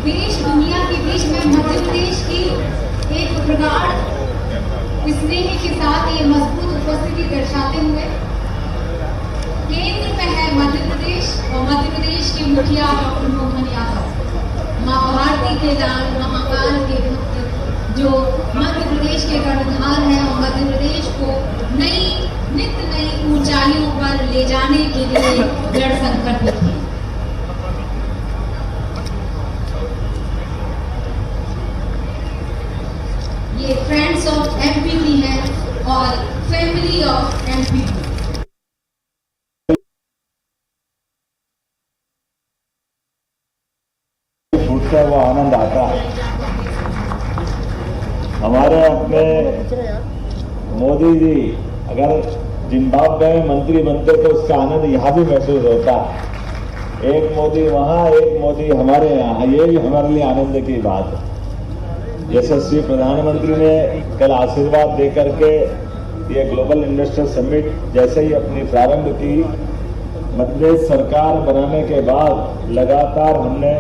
देश दुनिया के बीच में मध्य प्रदेश की एक प्रगाढ़ स्नेह के साथ ये मजबूत उपस्थिति दर्शाते हुए केंद्र में है मध्य प्रदेश और मध्य प्रदेश के मुखिया डॉक्टर मोहन यादव, मां भारती के लाल महाकाल के भक्त जो मध्य प्रदेश के कर्णधार हैं और मध्य प्रदेश को नित्य नई ऊंचाइयों पर ले जाने के लिए दृढ़ संकल्पित हैं। ये फ्रेंड्स ऑफ एमपीपी है और फैमिली ऑफ एमपीपी। छूटता है वो आनंद आता है। हमारे अपने मोदी जी अगर जिम्बाब्वे में मंत्री बनते तो उसका आनंद यहाँ भी महसूस होता है। एक मोदी वहाँ, एक मोदी हमारे यहाँ, ये भी हमारे लिए आनंद की बात है। यशस्वी प्रधानमंत्री ने कल आशीर्वाद देकर के ये ग्लोबल इन्वेस्टर समिट जैसे ही अपनी प्रारंभ की, मध्य प्रदेश सरकार बनाने के बाद लगातार हमने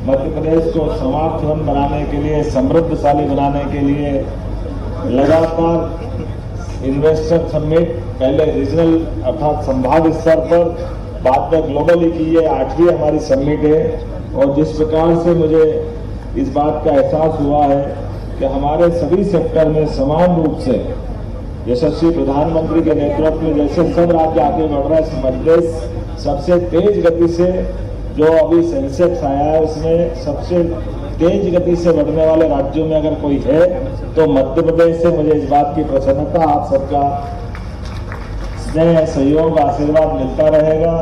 मध्य प्रदेश को समार्थवन बनाने के लिए, समृद्धशाली बनाने के लिए लगातार इन्वेस्टर समिट, पहले रीजनल अर्थात संभाग स्तर पर, बाद में ग्लोबली की ये 8वीं हमारी समिट है। और जिस प्रकार से मुझे इस बात का एहसास हुआ है कि हमारे सभी सेक्टर में समान रूप से यशस्वी प्रधानमंत्री के नेतृत्व में जैसे सब राज्य आगे बढ़ रहा है, मध्य प्रदेश सबसे तेज गति से, जो अभी सेंसेक्स आया है उसमें सबसे तेज गति से बढ़ने वाले राज्यों में अगर कोई है तो मध्य प्रदेश से। मुझे इस बात की प्रसन्नता, आप सबका स्नेह, सहयोग, आशीर्वाद मिलता रहेगा।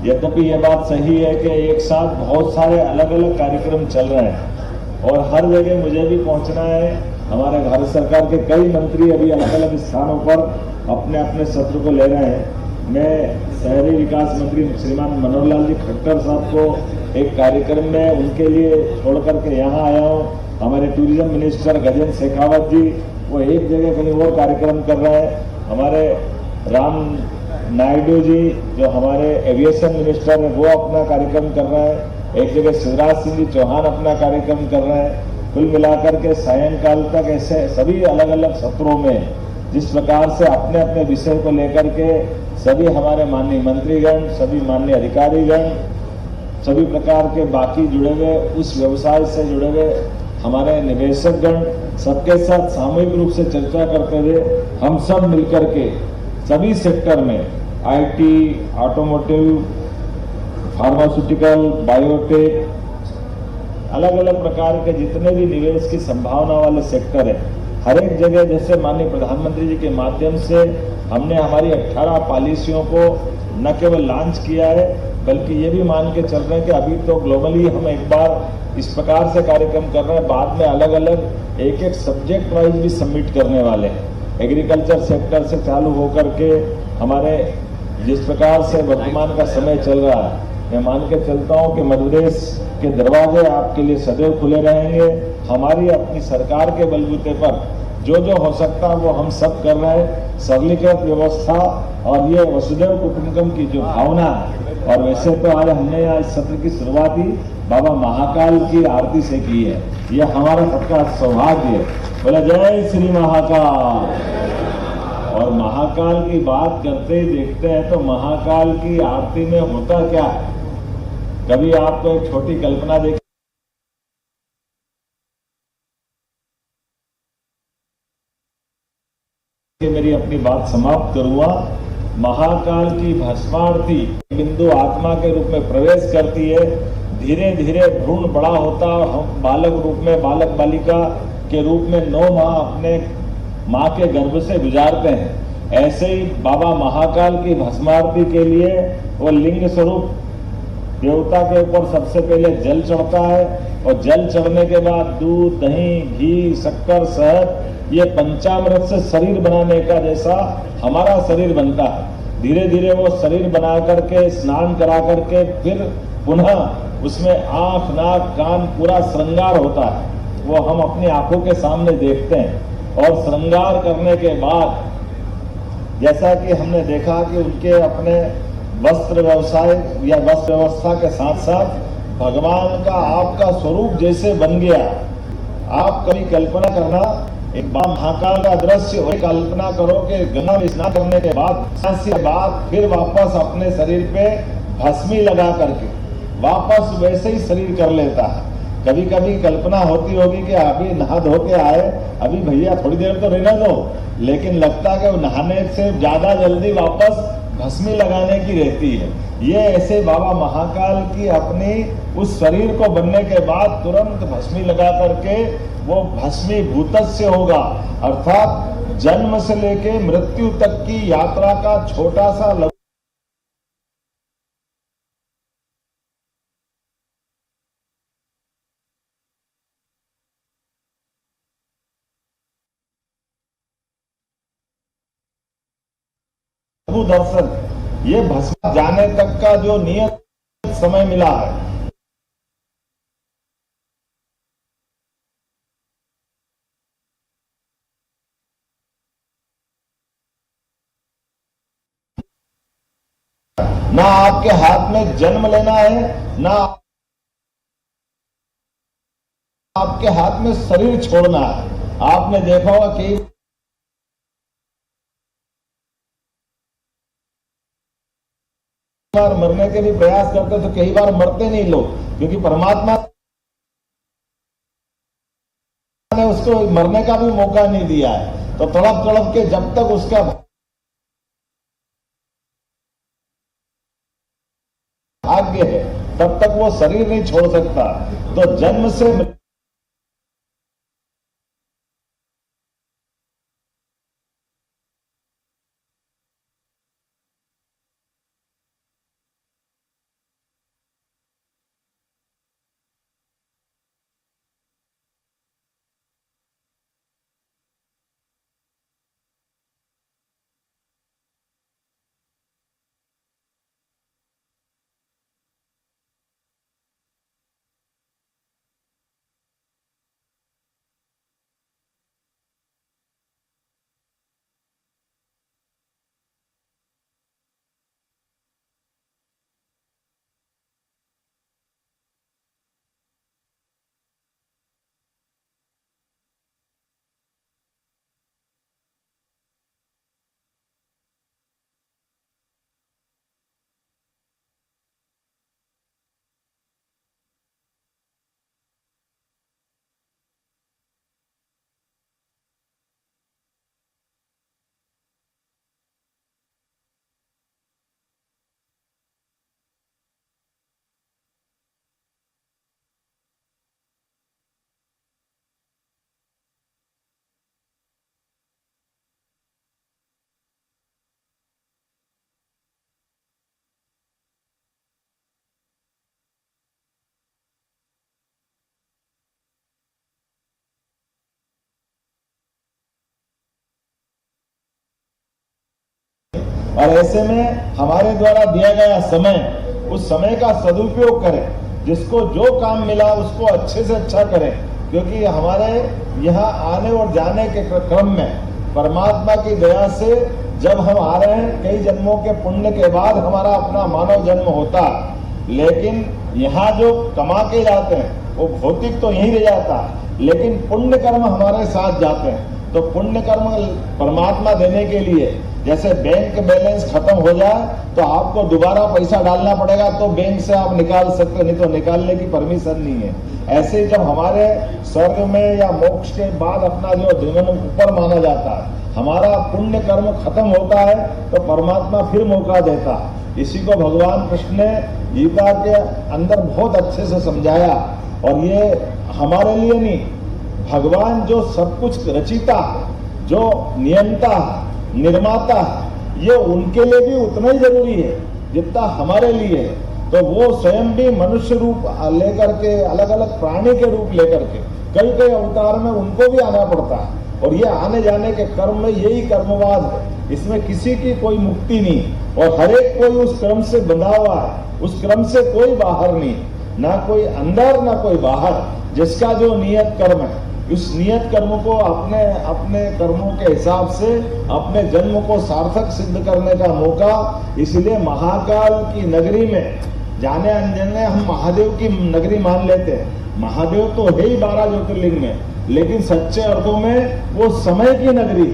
यद्यपि ये बात सही है कि एक साथ बहुत सारे अलग अलग कार्यक्रम चल रहे हैं और हर जगह मुझे भी पहुंचना है। हमारे भारत सरकार के कई मंत्री अभी अलग अलग स्थानों पर अपने अपने सत्र को ले रहे हैं। मैं शहरी विकास मंत्री श्रीमान मनोहर लाल जी खट्टर साहब को एक कार्यक्रम में उनके लिए छोड़ करके यहाँ आया हूँ। हमारे टूरिज्म मिनिस्टर गजेंद्र शेखावत जी वो एक जगह कहीं और कार्यक्रम कर रहा है। हमारे राम नायडू जी जो हमारे एविएशन मिनिस्टर है वो अपना कार्यक्रम कर रहा है, एक जगह शिवराज सिंह जी चौहान अपना कार्यक्रम कर रहा है। कुल मिलाकर के सायंकाल तक ऐसे सभी अलग अलग सत्रों में जिस प्रकार से अपने अपने विषय को लेकर के सभी हमारे माननीय मंत्रीगण, सभी माननीय अधिकारीगण, सभी प्रकार के बाकी जुड़े हुए उस व्यवसाय से जुड़े हुए हमारे निवेशकगण सबके साथ सामूहिक रूप से चर्चा करते हुए हम सब मिलकर के सभी सेक्टर में आईटी, ऑटोमोटिव, फार्मास्यूटिकल, बायोटेक, अलग अलग प्रकार के जितने भी निवेश की संभावना वाले सेक्टर है, हर एक जगह जैसे माननीय प्रधानमंत्री जी के माध्यम से हमने हमारी 18 पॉलिसियों को न केवल लॉन्च किया है बल्कि ये भी मान के चल रहे हैं कि अभी तो ग्लोबली हम एक बार इस प्रकार से कार्यक्रम कर रहे हैं, बाद में अलग अलग एक एक सब्जेक्ट वाइज भी सबमिट करने वाले हैं। एग्रीकल्चर सेक्टर से चालू होकर के हमारे जिस प्रकार से वर्तमान का समय चल रहा है, मैं मान के चलता हूं कि मध्य प्रदेश के दरवाजे आपके लिए सदैव खुले रहेंगे। हमारी अपनी सरकार के बलबूते पर जो जो हो सकता है वो हम सब कर रहे हैं। सरलीकृत व्यवस्था और ये वसुधैव कुटुंबकम की जो भावना है, और वैसे तो आज हमने यहाँ इस सत्र की शुरुआत ही बाबा महाकाल की आरती से की है। ये हमारा सबका सौभाग्य है। बोला जय श्री महाकाल। और महाकाल की बात करते ही देखते हैं तो महाकाल की आरती में होता क्या है, कभी आपको एक छोटी कल्पना देखिए कि मेरी अपनी बात समाप्त करूंगा। महाकाल की भस्मारती बिंदु आत्मा के रूप में प्रवेश करती है, धीरे धीरे भ्रूण बड़ा होता है, हम बालक रूप में, बालक बालिका के रूप में 9 माह अपने माँ के गर्भ से गुजारते हैं। ऐसे ही बाबा महाकाल की भस्मारती के लिए वो लिंग स्वरूप देवता के ऊपर सबसे पहले जल चढ़ता है, और जल चढ़ने के बाद दूध, दही, घी, शक्कर, शहद, ये पंचामृत से शरीर बनाने का जैसा हमारा शरीर बनता है। धीरे धीरे वो शरीर बना करके स्नान करा करके फिर पुनः उसमें आंख, नाक, कान पूरा श्रृंगार होता है, वो हम अपनी आंखों के सामने देखते हैं। और श्रृंगार करने के बाद जैसा कि हमने देखा कि उनके अपने वस्त्र व्यवसाय या वस्त्र व्यवस्था के साथ साथ भगवान का आपका स्वरूप जैसे बन गया। आप कभी कल्पना करना, एक बार महाकाल का दृश्य और कल्पना करो कि गंगा में स्नान करने के बाद फिर वापस अपने शरीर पे भस्मी लगा करके वापस वैसे ही शरीर कर लेता है। कभी कभी कल्पना होती होगी कि अभी नहा धो के आए, अभी भैया थोड़ी देर तो रहने दो, लेकिन लगता है कि नहाने से ज्यादा जल्दी वापस भस्मी लगाने की रहती है। ये ऐसे बाबा महाकाल की अपनी उस शरीर को बनने के बाद तुरंत भस्मी लगा करके वो भस्मी भूतस्य होगा, अर्थात जन्म से लेके मृत्यु तक की यात्रा का छोटा सा दर्शन, ये भस्म जाने तक का जो नियत समय मिला है, ना आपके हाथ में जन्म लेना है, ना आपके हाथ में शरीर छोड़ना है। आपने देखा होगा कि बार मरने के भी प्रयास करते तो कई बार मरते नहीं लोग, क्योंकि परमात्मा ने उसको मरने का भी मौका नहीं दिया है। तो तड़प तड़प के जब तक उसका भाग्य है तब तक वो शरीर नहीं छोड़ सकता। तो जन्म से और ऐसे में हमारे द्वारा दिया गया समय, उस समय का सदुपयोग करें, जिसको जो काम मिला उसको अच्छे से अच्छा करें, क्योंकि हमारे यहाँ आने और जाने के क्रम में परमात्मा की दया से जब हम आ रहे हैं, कई जन्मों के पुण्य के बाद हमारा अपना मानव जन्म होता, लेकिन यहाँ जो कमा के जाते हैं वो भौतिक तो यहीं रह जाता, लेकिन पुण्य कर्म हमारे साथ जाते हैं। तो पुण्य कर्म परमात्मा देने के लिए, जैसे बैंक बैलेंस खत्म हो जाए तो आपको दोबारा पैसा डालना पड़ेगा, तो बैंक से आप निकाल सकते, नहीं तो निकालने की परमिशन नहीं है। ऐसे जब हमारे स्वर्ग में या मोक्ष के बाद अपना जो जीवन ऊपर माना जाता है, हमारा पुण्य कर्म खत्म होता है तो परमात्मा फिर मौका देता है। इसी को भगवान कृष्ण ने गीता के अंदर बहुत अच्छे से समझाया। और ये हमारे लिए नहीं, भगवान जो सब कुछ रचिता, जो नियंता, निर्माता, ये उनके लिए भी उतना ही जरूरी है जितना हमारे लिए है। तो वो स्वयं भी मनुष्य रूप लेकर के, अलग अलग प्राणी के रूप लेकर के कई कई अवतार में उनको भी आना पड़ता है। और ये आने जाने के कर्म में यही कर्मवाद है, इसमें किसी की कोई मुक्ति नहीं और हर एक कोई उस क्रम से बंधा हुआ है, उस क्रम से कोई बाहर नहीं, ना कोई अंदर ना कोई बाहर। जिसका जो नियत कर्म है, उस नियत कर्म को अपने अपने कर्मों के हिसाब से अपने जन्म को सार्थक सिद्ध करने का मौका। इसलिए महाकाल की नगरी में जाने अनजाने हम महादेव की नगरी मान लेते हैं। महादेव तो है ही 12 ज्योतिर्लिंग में, लेकिन सच्चे अर्थों में वो समय की नगरी,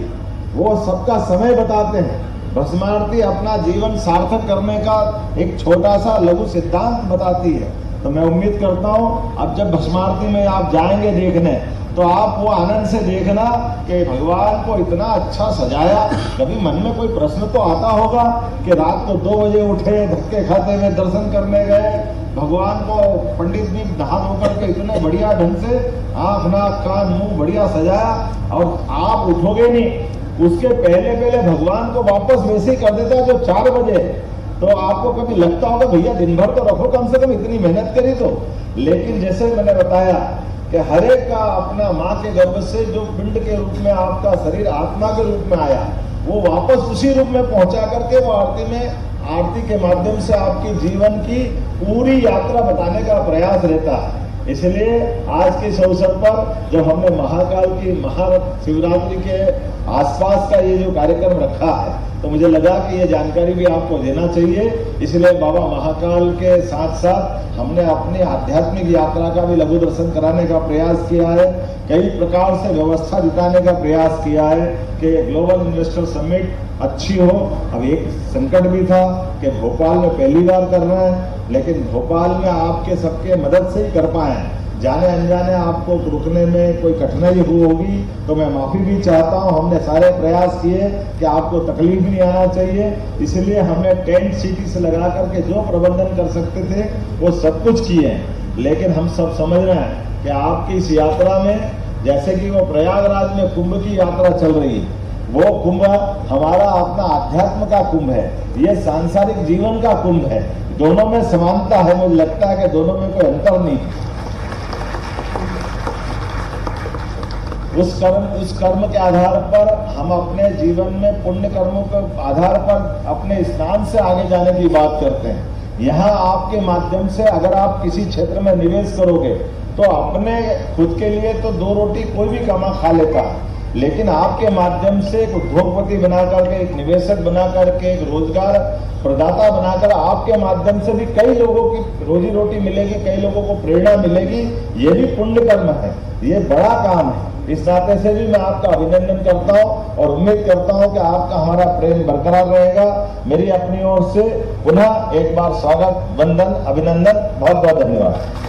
वो सबका समय बताते हैं। भस्मारती अपना जीवन सार्थक करने का एक छोटा सा लघु सिद्धांत बताती है। तो मैं उम्मीद करता हूँ अब जब भस्मारती में आप जाएंगे देखने, तो आप वो आनंद से देखना कि भगवान को इतना अच्छा सजाया। कभी मन में कोई प्रश्न तो आता होगा कि रात को 2 बजे उठे, धक्के खाते हुए दर्शन करने गए, भगवान को पंडित जी नहा धोकर के इतने बढ़िया ढंग से आंख नाक कान मुंह बढ़िया सजाया, और आप उठोगे नहीं, उसके पहले पहले भगवान को वापस वैसे ही कर देता जो 4 बजे। तो आपको कभी लगता होगा भैया दिन भर तो रखो, कम से कम इतनी मेहनत करी तो। लेकिन जैसे मैंने बताया कि हर एक का अपना माँ के गर्भ से जो पिंड के रूप में आपका शरीर आत्मा के रूप में आया, वो वापस उसी रूप में पहुंचा करके वो आरती के माध्यम से आपकी जीवन की पूरी यात्रा बताने का प्रयास रहता है। इसलिए आज के इस अवसर पर जब हमने महाकाल की महाशिवरात्रि के आसपास का ये जो कार्यक्रम रखा है, तो मुझे लगा कि ये जानकारी भी आपको देना चाहिए। इसलिए बाबा महाकाल के साथ साथ हमने अपनी आध्यात्मिक यात्रा का भी लघु दर्शन कराने का प्रयास किया है। कई प्रकार से व्यवस्था जुटाने का प्रयास किया है कि ग्लोबल इन्वेस्टर समिट अच्छी हो। अब एक संकट भी था कि भोपाल में पहली बार कर रहे हैं, लेकिन भोपाल में आपके सबके मदद से ही कर पाए। जाने अनजाने आपको रुकने में कोई कठिनाई हुई होगी तो मैं माफी भी चाहता हूं। हमने सारे प्रयास किए कि आपको तकलीफ नहीं आना चाहिए, इसलिए हमने टेंट सिटी से लगा करके जो प्रबंधन कर सकते थे वो सब कुछ किए हैं। लेकिन हम सब समझ रहे हैं कि आपकी इस यात्रा में, जैसे कि वो प्रयागराज में कुंभ की यात्रा चल रही है, वो कुंभ हमारा अपना अध्यात्म का कुंभ है, ये सांसारिक जीवन का कुंभ है। दोनों में समानता है, मुझे लगता है कि दोनों में कोई अंतर नहीं। उस कर्म के आधार पर हम अपने जीवन में पुण्य कर्मों के आधार पर अपने स्थान से आगे जाने की बात करते हैं। यहाँ आपके माध्यम से अगर आप किसी क्षेत्र में निवेश करोगे तो अपने खुद के लिए तो 2 रोटी कोई भी कमा खा लेता है, लेकिन आपके माध्यम से एक उद्योगपति बना करके, एक निवेशक बना करके, एक रोजगार प्रदाता बनाकर आपके माध्यम से भी कई लोगों की रोजी रोटी मिलेगी, कई लोगों को प्रेरणा मिलेगी। ये भी पुण्य कर्म है, ये बड़ा काम है। इस नाते से भी मैं आपका अभिनंदन करता हूं और उम्मीद करता हूं कि आपका हमारा प्रेम बरकरार रहेगा। मेरी अपनी ओर से पुनः एक बार स्वागत, वंदन, अभिनंदन, बहुत बहुत धन्यवाद।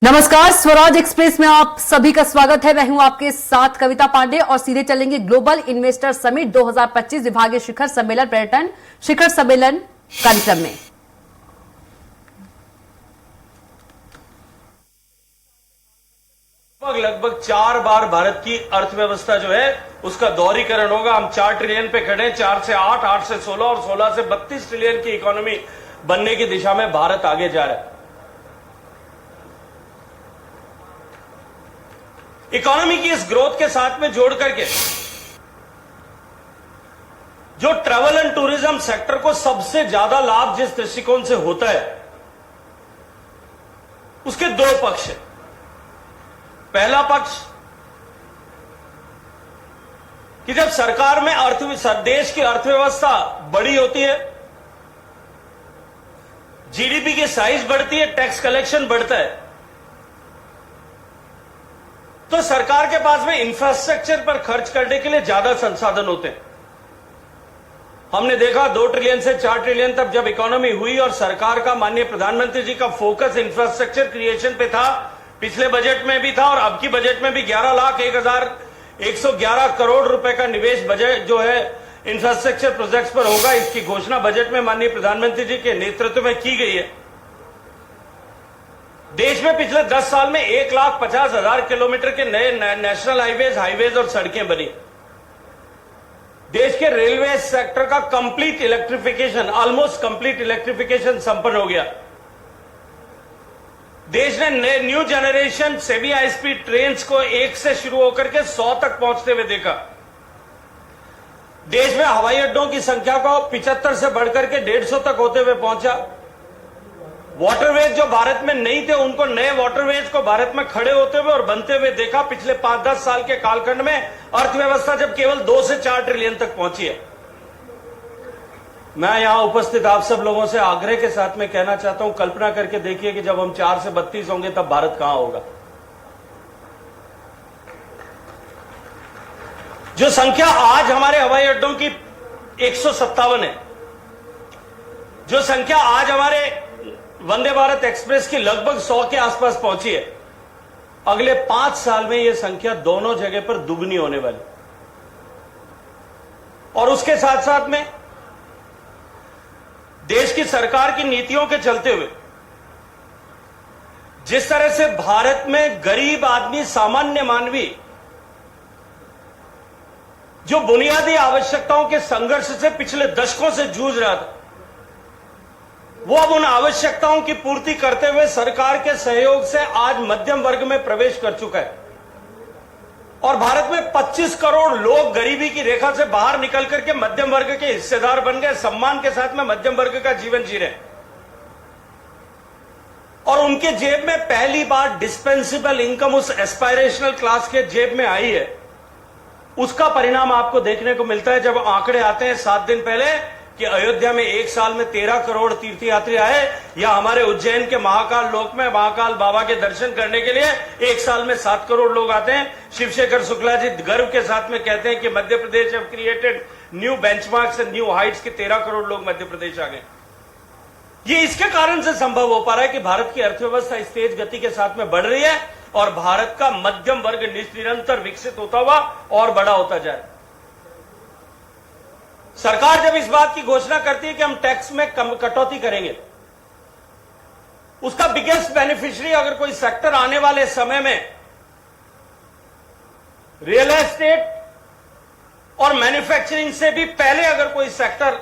नमस्कार, स्वराज एक्सप्रेस में आप सभी का स्वागत है। मैं हूं आपके साथ कविता पांडे और सीधे चलेंगे ग्लोबल इन्वेस्टर समिट 2025 विभागीय शिखर सम्मेलन पर्यटन शिखर सम्मेलन कार्यक्रम में। लगभग 4 बार भारत की अर्थव्यवस्था जो है उसका दोहरीकरण होगा। हम 4 ट्रिलियन पे खड़े हैं, 4 से 8, 8 से 16 और 16 से 32 ट्रिलियन की इकोनॉमी बनने की दिशा में भारत आगे जा रहा है। इकोनॉमी की इस ग्रोथ के साथ में जोड़ करके जो ट्रैवल एंड टूरिज्म सेक्टर को सबसे ज्यादा लाभ जिस दृष्टिकोण से होता है उसके 2 पक्ष है। पहला पक्ष कि जब सरकार में देश की अर्थव्यवस्था बड़ी होती है, जीडीपी की साइज बढ़ती है, टैक्स कलेक्शन बढ़ता है, तो सरकार के पास में इंफ्रास्ट्रक्चर पर खर्च करने के लिए ज्यादा संसाधन होते हैं। हमने देखा 2 ट्रिलियन से 4 ट्रिलियन तक जब इकोनॉमी हुई और सरकार का माननीय प्रधानमंत्री जी का फोकस इंफ्रास्ट्रक्चर क्रिएशन पे था, पिछले बजट में भी था और अब की बजट में भी 11,01,111 करोड़ रुपए का निवेश बजट जो है इंफ्रास्ट्रक्चर प्रोजेक्ट्स पर होगा। इसकी घोषणा बजट में माननीय प्रधानमंत्री जी के नेतृत्व में की गई है। देश में पिछले 10 साल में 1,50,000 किलोमीटर के नए नेशनल हाईवेज और सड़कें बनी। देश के रेलवे सेक्टर का complete electrification, almost complete electrification संपन्न हो गया। देश ने new generation semi high speed trains को 1 से शुरू होकर के 100 तक पहुंचते हुए देखा। देश में हवाई अड्डों की संख्या को 75 से बढ़कर के 150 तक होते हुए पहुंचा। वाटरवेज जो भारत में नहीं थे उनको नए वाटरवेज को भारत में खड़े होते हुए और बनते हुए देखा। पिछले 5-10 साल के कालखंड में अर्थव्यवस्था जब केवल 2 से 4 ट्रिलियन तक पहुंची है। मैं यहां उपस्थित आप सब लोगों से आग्रह के साथ में कहना चाहता हूं, कल्पना करके देखिए कि जब हम 4 से 32 होंगे तब भारत कहां होगा। जो संख्या आज हमारे हवाई अड्डों की 157 है, जो संख्या आज हमारे वंदे भारत एक्सप्रेस की लगभग 100 के आसपास पहुंची है, अगले 5 साल में यह संख्या दोनों जगह पर दुगनी होने वाली। और उसके साथ साथ में देश की सरकार की नीतियों के चलते हुए जिस तरह से भारत में गरीब आदमी, सामान्य मानवी जो बुनियादी आवश्यकताओं के संघर्ष से पिछले दशकों से जूझ रहा था, वो अब उन आवश्यकताओं की पूर्ति करते हुए सरकार के सहयोग से आज मध्यम वर्ग में प्रवेश कर चुका है। और भारत में 25 करोड़ लोग गरीबी की रेखा से बाहर निकल करके मध्यम वर्ग के हिस्सेदार बन गए, सम्मान के साथ में मध्यम वर्ग का जीवन जी रहे। और उनके जेब में पहली बार डिस्पेंसिबल इनकम उस एस्पायरेशनल क्लास के जेब में आई है। उसका परिणाम आपको देखने को मिलता है जब आंकड़े आते हैं 7 दिन पहले कि अयोध्या में 1 साल में 13 करोड़ तीर्थयात्री आए, या हमारे उज्जैन के महाकाल लोक में महाकाल बाबा के दर्शन करने के लिए 1 साल में 7 करोड़ लोग आते हैं। शिवशेखर शुक्ला जी गर्व के साथ में कहते हैं कि Madhya Pradesh have created new benchmarks and new heights के 13 करोड़ लोग मध्य प्रदेश आ गए। ये इसके कारण से संभव हो पा रहा है कि भारत की अर्थव्यवस्था इस तेज गति के साथ में बढ़ रही है और भारत का मध्यम वर्ग निरंतर विकसित होता हुआ और बड़ा होता जाए। सरकार जब इस बात की घोषणा करती है कि हम टैक्स में कटौती करेंगे, उसका बिगेस्ट बेनिफिशियरी अगर कोई सेक्टर आने वाले समय में रियल एस्टेट और मैन्युफैक्चरिंग से भी पहले अगर कोई सेक्टर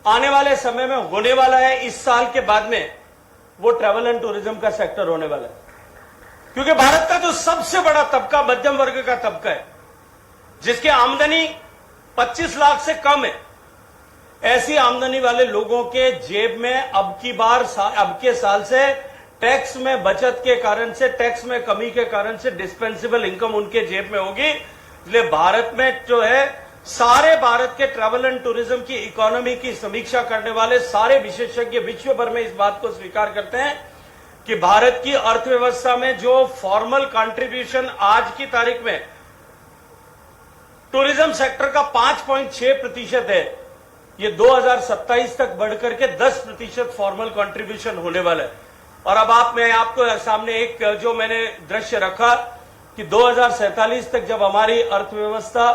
आने वाले समय में होने वाला है इस साल के बाद में, वो ट्रैवल एंड टूरिज्म का सेक्टर होने वाला है। क्योंकि भारत का जो सबसे बड़ा तबका मध्यम वर्ग का तबका है, जिसकी आमदनी 25 लाख से कम है, ऐसी आमदनी वाले लोगों के जेब में अब के साल से टैक्स में बचत के कारण से, टैक्स में कमी के कारण से डिस्पेंसिबल इनकम उनके जेब में होगी। इसलिए भारत में जो है सारे भारत के ट्रैवल एंड टूरिज्म की इकोनॉमी की समीक्षा करने वाले सारे विशेषज्ञ विश्व भर में इस बात को स्वीकार करते हैं कि भारत की अर्थव्यवस्था में जो फॉर्मल कंट्रीब्यूशन आज की तारीख में टूरिज्म सेक्टर का 5.6% है, ये 2027 तक बढ़कर के 10% फॉर्मल कंट्रीब्यूशन होने वाला है। और अब मैं आपको सामने एक जो मैंने दृश्य रखा कि 2047 तक जब हमारी अर्थव्यवस्था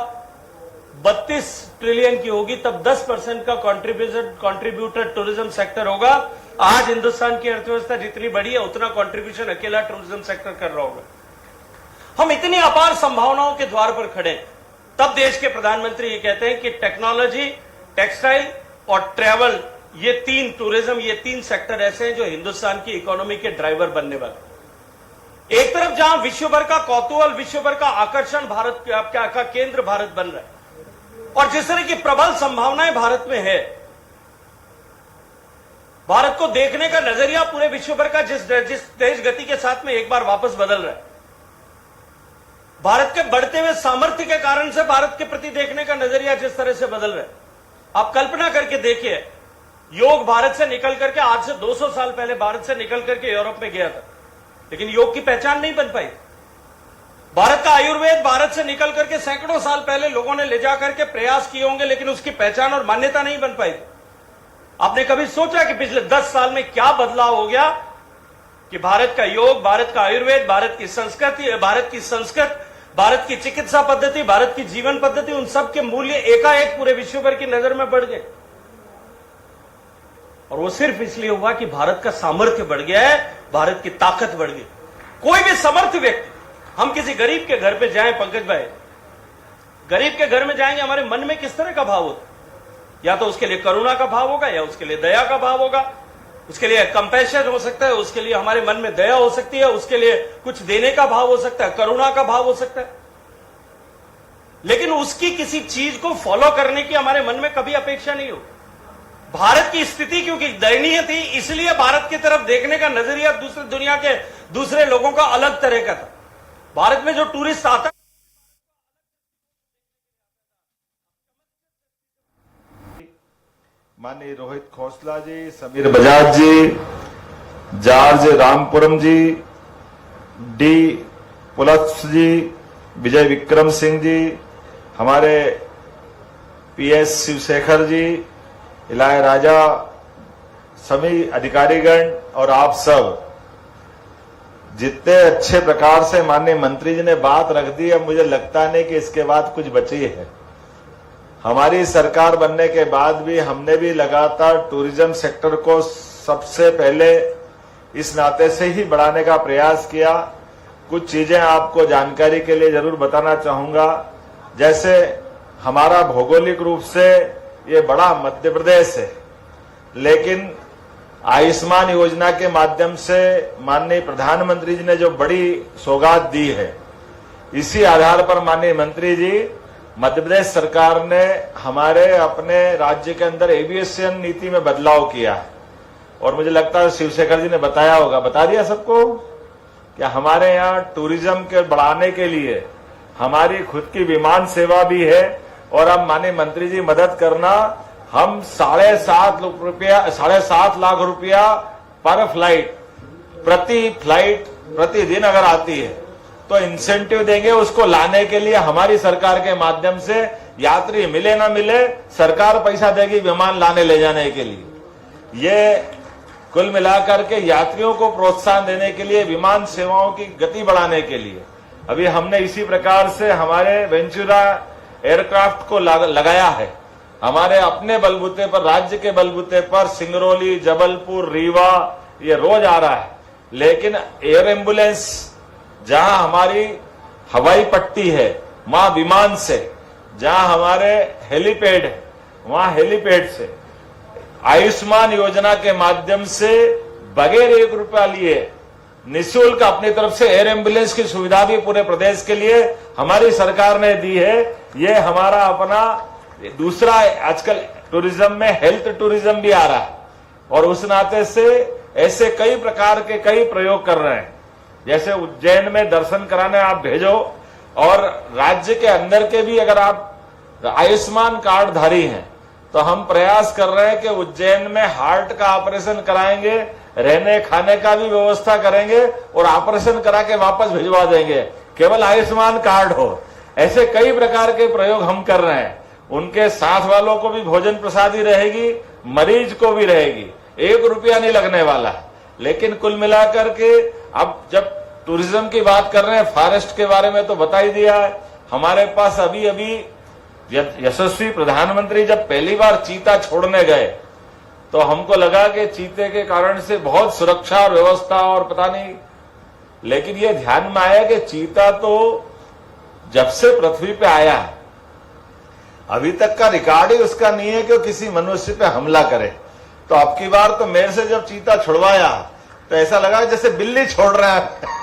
32 ट्रिलियन की होगी तब 10% का कंट्रीब्यूटर टूरिज्म सेक्टर होगा। आज हिंदुस्तान की अर्थव्यवस्था जितनी बड़ी है उतना कंट्रीब्यूशन अकेला टूरिज्म सेक्टर कर रहा होगा। हम इतनी अपार संभावनाओं के द्वार पर खड़े हैं, तब देश के प्रधानमंत्री ये कहते हैं कि टेक्नोलॉजी, टेक्सटाइल और ट्रैवल, ये तीन, टूरिज्म, ये तीन सेक्टर ऐसे हैं जो हिंदुस्तान की इकोनॉमी के ड्राइवर बनने वाले। एक तरफ जहां विश्व भर का कौतूहल, विश्व भर का आकर्षण भारत का केंद्र भारत बन रहा है और जिस तरह की प्रबल संभावनाएं भारत में है, भारत को देखने का नजरिया पूरे विश्व भर का जिस तेज गति के साथ में एक बार वापस बदल रहा है, भारत के बढ़ते हुए सामर्थ्य के कारण से भारत के प्रति देखने का नजरिया जिस तरह से बदल रहा है, आप कल्पना करके देखिए, योग भारत से निकल करके आज से 200 साल पहले भारत से निकल करके यूरोप में गया था, लेकिन योग की पहचान नहीं बन पाई। भारत का आयुर्वेद भारत से निकल करके सैकड़ों साल पहले लोगों ने ले जाकर के प्रयास किए होंगे, लेकिन उसकी पहचान और मान्यता नहीं बन पाई। आपने कभी सोचा कि पिछले 10 साल में क्या बदलाव हो गया कि भारत का योग, भारत का आयुर्वेद, भारत की संस्कृति, भारत की चिकित्सा पद्धति, भारत की जीवन पद्धति, उन सब के मूल्य एकाएक पूरे विश्व भर की नजर में बढ़ गए। और वो सिर्फ इसलिए हुआ कि भारत का सामर्थ्य बढ़ गया है, भारत की ताकत बढ़ गई। कोई भी समर्थ व्यक्ति, हम किसी गरीब के घर पे जाएं, पंकज भाई, गरीब के घर में जाएंगे, हमारे मन में किस तरह का भाव होता है? या तो उसके लिए करुणा का भाव होगा, या उसके लिए दया का भाव होगा, उसके लिए कंपैशन हो सकता है, उसके लिए हमारे मन में दया हो सकती है, उसके लिए कुछ देने का भाव हो सकता है, करुणा का भाव हो सकता है। लेकिन उसकी किसी चीज को फॉलो करने की हमारे मन में कभी अपेक्षा नहीं हो। भारत की स्थिति क्योंकि दयनीय थी, इसलिए भारत की तरफ देखने का नजरिया दूसरे दुनिया के दूसरे लोगों का अलग तरह का था। भारत में जो टूरिस्ट आता, माननीय रोहित खोसला जी, समीर बजाज जी, जॉर्ज रामपुरम जी, डी पुलत्स जी, विजय विक्रम सिंह जी, हमारे पीएस शिवशेखर जी, इलाय राजा, सभी अधिकारीगण और आप सब, जितने अच्छे प्रकार से माननीय मंत्री जी ने बात रख दी, अब मुझे लगता नहीं कि इसके बाद कुछ बची है। हमारी सरकार बनने के बाद भी हमने भी लगातार टूरिज्म सेक्टर को सबसे पहले इस नाते से ही बढ़ाने का प्रयास किया। कुछ चीजें आपको जानकारी के लिए जरूर बताना चाहूंगा। जैसे हमारा भौगोलिक रूप से ये बड़ा मध्य प्रदेश है, लेकिन आयुष्मान योजना के माध्यम से माननीय प्रधानमंत्री जी ने जो बड़ी सौगात दी है, इसी आधार पर माननीय मंत्री जी, मध्य प्रदेश सरकार ने हमारे अपने राज्य के अंदर एविएशन नीति में बदलाव किया है। और मुझे लगता है शिवशेखर जी ने बताया होगा, बता दिया सबको, कि हमारे यहाँ टूरिज्म के बढ़ाने के लिए हमारी खुद की विमान सेवा भी है। और अब माननीय मंत्री जी मदद करना, हम 7.5 लाख रुपया पर फ्लाइट, प्रतिदिन अगर आती है तो इंसेंटिव देंगे उसको लाने के लिए। हमारी सरकार के माध्यम से यात्री मिले ना मिले, सरकार पैसा देगी विमान लाने ले जाने के लिए। ये कुल मिलाकर के यात्रियों को प्रोत्साहन देने के लिए, विमान सेवाओं की गति बढ़ाने के लिए अभी हमने इसी प्रकार से हमारे वेंचुरा एयरक्राफ्ट को लगाया है। हमारे अपने बलबूते पर, राज्य के बलबूते पर सिंगरौली, जबलपुर, रीवा ये रोज आ रहा है। लेकिन एयर एम्बुलेंस जहां हमारी हवाई पट्टी है वहां विमान से, जहां हमारे हेलीपैड है वहां हेलीपैड से, आयुष्मान योजना के माध्यम से बगैर 1 रुपया लिए निःशुल्क अपनी तरफ से एयर एम्बुलेंस की सुविधा भी पूरे प्रदेश के लिए हमारी सरकार ने दी है। ये हमारा अपना दूसरा, आजकल टूरिज्म में हेल्थ टूरिज्म भी आ रहा है और उस नाते से ऐसे कई प्रकार के कई प्रयोग कर रहे हैं। जैसे उज्जैन में दर्शन कराने आप भेजो, और राज्य के अंदर के भी अगर आप आयुष्मान कार्ड धारी हैं तो हम प्रयास कर रहे हैं कि उज्जैन में हार्ट का ऑपरेशन कराएंगे, रहने खाने का भी व्यवस्था करेंगे और ऑपरेशन करा के वापस भिजवा देंगे, केवल आयुष्मान कार्ड हो। ऐसे कई प्रकार के प्रयोग हम कर रहे हैं। उनके साथ वालों को भी भोजन प्रसादी रहेगी, मरीज को भी रहेगी, 1 रुपया नहीं लगने वाला है। लेकिन कुल मिलाकर के अब जब टूरिज्म की बात कर रहे हैं, फॉरेस्ट के बारे में तो बता ही दिया है। हमारे पास अभी अभी यशस्वी प्रधानमंत्री जब पहली बार चीता छोड़ने गए तो हमको लगा कि चीते के कारण से बहुत सुरक्षा और व्यवस्था और पता नहीं, लेकिन ये ध्यान में आया कि चीता तो जब से पृथ्वी पे आया है अभी तक का रिकॉर्ड ही उसका नहीं है कि वो किसी मनुष्य पे हमला करे। तो अब की बार तो मेरे से जब चीता छुड़वाया तो ऐसा लगा जैसे बिल्ली छोड़ रहा है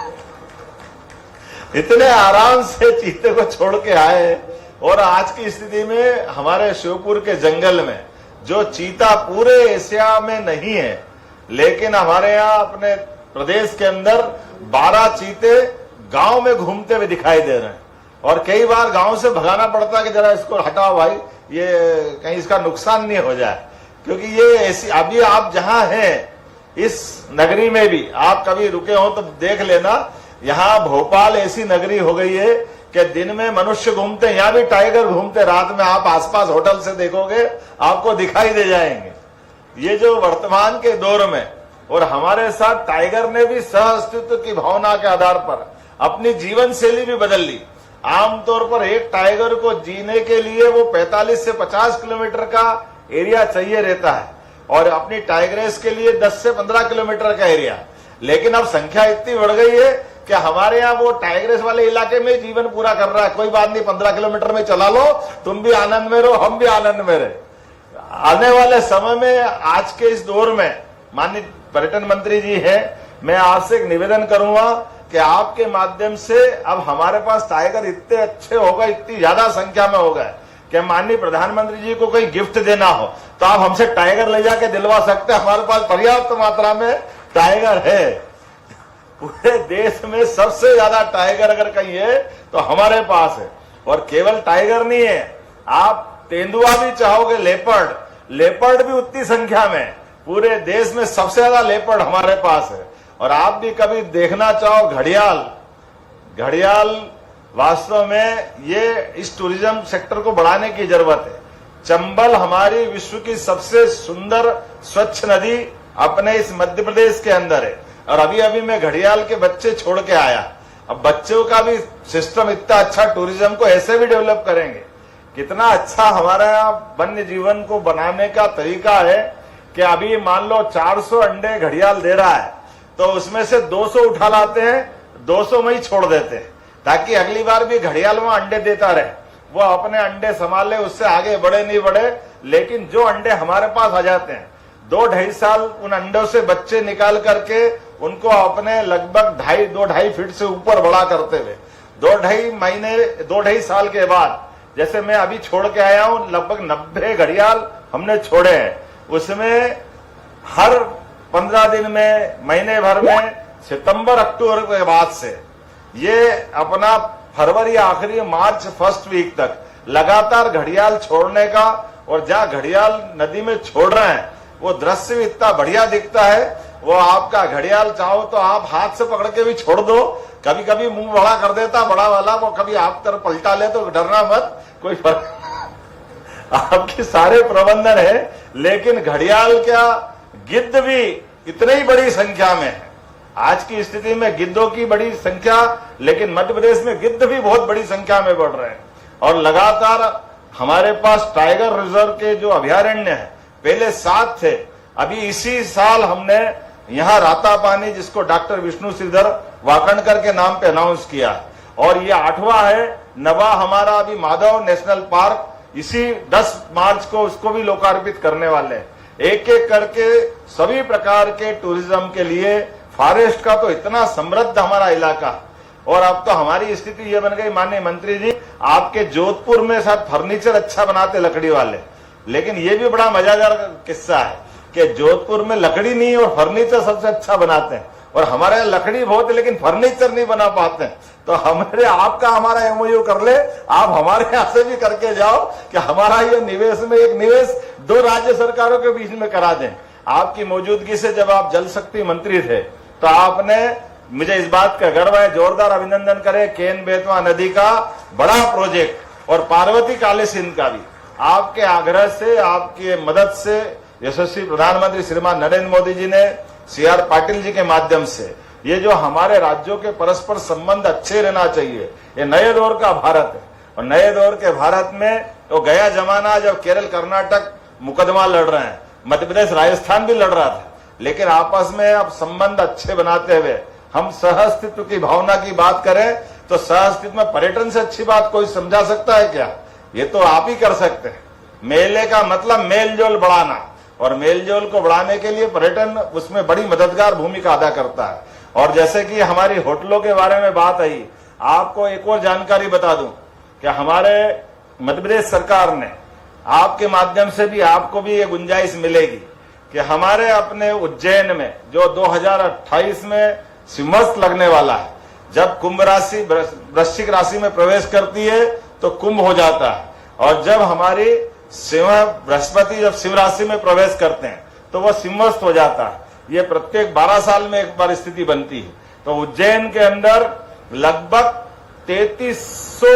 इतने आराम से चीते को छोड़ के आए। और आज की स्थिति में हमारे शिवपुर के जंगल में जो चीता पूरे एशिया में नहीं है, लेकिन हमारे यहाँ अपने प्रदेश के अंदर 12 चीते गांव में घूमते हुए दिखाई दे रहे हैं। और कई बार गांव से भगाना पड़ता है कि जरा इसको हटाओ भाई, ये कहीं इसका नुकसान नहीं हो जाए, क्योंकि ये ऐसी अभी आप जहां हैं इस नगरी में भी आप कभी रुके हो तो देख लेना, यहाँ भोपाल ऐसी नगरी हो गई है कि दिन में मनुष्य घूमते, यहाँ भी टाइगर घूमते, रात में आप आसपास होटल से देखोगे आपको दिखाई दे जाएंगे। ये जो वर्तमान के दौर में, और हमारे साथ टाइगर ने भी सह अस्तित्व की भावना के आधार पर अपनी जीवन शैली भी बदल ली। आमतौर पर एक टाइगर को जीने के लिए वो 45 से 50 किलोमीटर का एरिया चाहिए रहता है और अपनी टाइग्रेस के लिए 10 से 15 किलोमीटर का एरिया। लेकिन अब संख्या इतनी बढ़ गई है कि हमारे यहाँ वो टाइग्रेस वाले इलाके में जीवन पूरा कर रहा है। कोई बात नहीं, 15 किलोमीटर में चला लो, तुम भी आनंद में रहो, हम भी आनंद में रहे। आने वाले समय में आज के इस दौर में माननीय पर्यटन मंत्री जी है, मैं आपसे एक निवेदन करूंगा कि आपके माध्यम से अब हमारे पास टाइगर इतने अच्छे हो गए, इतनी ज्यादा संख्या में हो गए कि माननीय प्रधानमंत्री जी को कोई गिफ्ट देना हो तो आप हमसे टाइगर ले जाके दिलवा सकते हैं। हमारे पास पर्याप्त मात्रा में टाइगर है। पूरे देश में सबसे ज्यादा टाइगर अगर कहीं है तो हमारे पास है। और केवल टाइगर नहीं है, आप तेंदुआ भी चाहोगे, लेपर्ड भी उतनी संख्या में, पूरे देश में सबसे ज्यादा लेपर्ड हमारे पास है। और आप भी कभी देखना चाहो घड़ियाल, वास्तव में ये इस टूरिज्म सेक्टर को बढ़ाने की जरूरत है। चंबल हमारी विश्व की सबसे सुंदर स्वच्छ नदी अपने इस मध्य प्रदेश के अंदर है। और अभी अभी मैं घड़ियाल के बच्चे छोड़ के आया। अब बच्चों का भी सिस्टम इतना अच्छा, टूरिज्म को ऐसे भी डेवलप करेंगे, कितना अच्छा हमारा यहाँ वन्य जीवन को बनाने का तरीका है कि अभी मान लो 400 अंडे घड़ियाल दे रहा है तो उसमें से 200 उठा लाते हैं, 200 में ही छोड़ देते हैं ताकि अगली बार भी घड़ियाल वहां अंडे देता रहे। वो अपने अंडे संभाल ले, उससे आगे बढ़े नहीं बढ़े, लेकिन जो अंडे हमारे पास आ जाते हैं 2-2.5 साल उन अंडों से बच्चे निकाल करके उनको अपने लगभग 2.5 फीट से ऊपर बड़ा करते हुए 2.5 साल के बाद, जैसे मैं अभी छोड़ के आया हूं, लगभग 90 घड़ियाल हमने छोड़े हैं। उसमें हर 15 दिन में, महीने भर में, सितंबर अक्टूबर के बाद से ये अपना फरवरी आखिरी मार्च फर्स्ट वीक तक लगातार घड़ियाल छोड़ने का, और जहां घड़ियाल नदी में छोड़ रहे हैं वो दृश्य भी इतना बढ़िया दिखता है। वो आपका घड़ियाल चाहो तो आप हाथ से पकड़ के भी छोड़ दो, कभी कभी मुंह बड़ा कर देता बड़ा वाला, वो कभी आप तरफ पलटा ले तो डरना मत, कोई फर्क आपके सारे प्रबंधन है। लेकिन घड़ियाल क्या, गिद्ध भी इतनी ही बड़ी संख्या में है। आज की स्थिति में गिद्धों की बड़ी संख्या, लेकिन मध्य प्रदेश में गिद्ध भी बहुत बड़ी संख्या में बढ़ रहे हैं। और लगातार हमारे पास टाइगर रिजर्व के जो अभयारण्य है, पहले 7 थे, अभी इसी साल हमने यहाँ रातापानी, जिसको डॉक्टर विष्णु श्रीधर वाकणकर के नाम पे अनाउंस किया, और ये 8वां है। नवा हमारा अभी माधव नेशनल पार्क इसी 10 मार्च को उसको भी लोकार्पित करने वाले हैं। एक एक करके सभी प्रकार के टूरिज्म के लिए फॉरेस्ट का तो इतना समृद्ध हमारा इलाका। और अब तो हमारी स्थिति ये बन गई, माननीय मंत्री जी, आपके जोधपुर में शायद फर्नीचर अच्छा बनाते लकड़ी वाले, लेकिन ये भी बड़ा मजेदार किस्सा है कि जोधपुर में लकड़ी नहीं और फर्नीचर सबसे अच्छा बनाते हैं, और हमारे यहाँ लकड़ी बहुत है लेकिन फर्नीचर नहीं बना पाते हैं। तो हमारा एमओयू कर ले, आप हमारे यहाँ से भी करके जाओ कि हमारा ये निवेश में एक निवेश 2 राज्य सरकारों के बीच में करा दें। आपकी मौजूदगी से जब आप जल शक्ति मंत्री थे तो आपने, मुझे इस बात का गर्व है, जोरदार अभिनंदन करें, केन बेतवा नदी का बड़ा प्रोजेक्ट और पार्वती काली सिंध का भी आपके आग्रह से, आपकी मदद से यशस्वी प्रधानमंत्री श्रीमान नरेंद्र मोदी जी ने CR पाटिल जी के माध्यम से ये जो हमारे राज्यों के परस्पर संबंध अच्छे रहना चाहिए, ये नए दौर का भारत है। और नए दौर के भारत में तो गया जमाना जब केरल कर्नाटक मुकदमा लड़ रहे हैं, मध्य प्रदेश राजस्थान भी लड़ रहा था, लेकिन आपस में अब संबंध अच्छे बनाते हुए हम सहअस्तित्व की भावना की बात करें तो सहअस्तित्व में पर्यटन से अच्छी बात कोई समझा सकता है क्या? ये तो आप ही कर सकते हैं। मेले का मतलब मेलजोल बढ़ाना, और मेलजोल को बढ़ाने के लिए पर्यटन उसमें बड़ी मददगार भूमिका अदा करता है। और जैसे कि हमारी होटलों के बारे में बात आई, आपको एक और जानकारी बता दूं कि हमारे मध्य प्रदेश सरकार ने आपके माध्यम से भी आपको भी ये गुंजाइश मिलेगी कि हमारे अपने उज्जैन में जो 2028 में सिंहस्थ लगने वाला है, जब कुंभ राशि वृश्चिक राशि में प्रवेश करती है तो कुंभ हो जाता है, और जब हमारी बृहस्पति जब सिंह राशि में प्रवेश करते हैं तो वह सिंहस्थ हो जाता है। ये प्रत्येक 12 साल में एक बार स्थिति बनती है। तो उज्जैन के अंदर लगभग 3300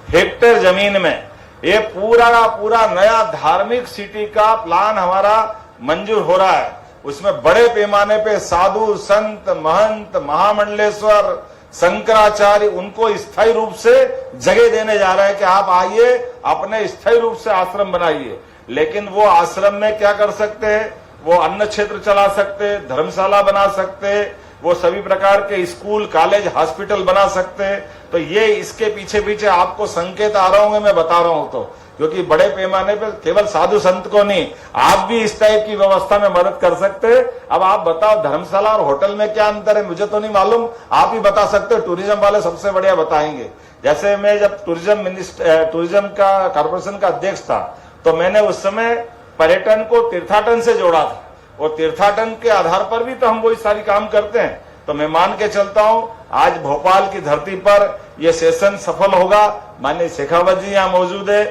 हेक्टेयर जमीन में ये पूरा का पूरा नया धार्मिक सिटी का प्लान हमारा मंजूर हो रहा है। उसमें बड़े पैमाने पे साधु संत महंत महामंडलेश्वर शंकराचार्य उनको स्थायी रूप से जगह देने जा रहे हैं कि आप आइए अपने स्थायी रूप से आश्रम बनाइए। लेकिन वो आश्रम में क्या कर सकते हैं? वो अन्न क्षेत्र चला सकते, धर्मशाला बना सकते, वो सभी प्रकार के स्कूल कॉलेज हॉस्पिटल बना सकते। तो ये इसके पीछे पीछे आपको संकेत आ रहा होंगे, मैं बता रहा हूं तो, क्योंकि बड़े पैमाने पर केवल साधु संत को नहीं, आप भी इस टाइप की व्यवस्था में मदद कर सकते हैं। अब आप बताओ धर्मशाला और होटल में क्या अंतर है? मुझे तो नहीं मालूम, आप ही बता सकते हो, टूरिज्म वाले सबसे बढ़िया बताएंगे। जैसे मैं जब टूरिज्म का कॉर्पोरेशन का अध्यक्ष था तो मैंने उस समय पर्यटन को तीर्थाटन से जोड़ा था, और तीर्थाटन के आधार पर भी तो हम वही सारी काम करते हैं। तो मैं मान के चलता हूं आज भोपाल की धरती पर यह सेशन सफल होगा। माननीय शेखावत जी यहाँ मौजूद है,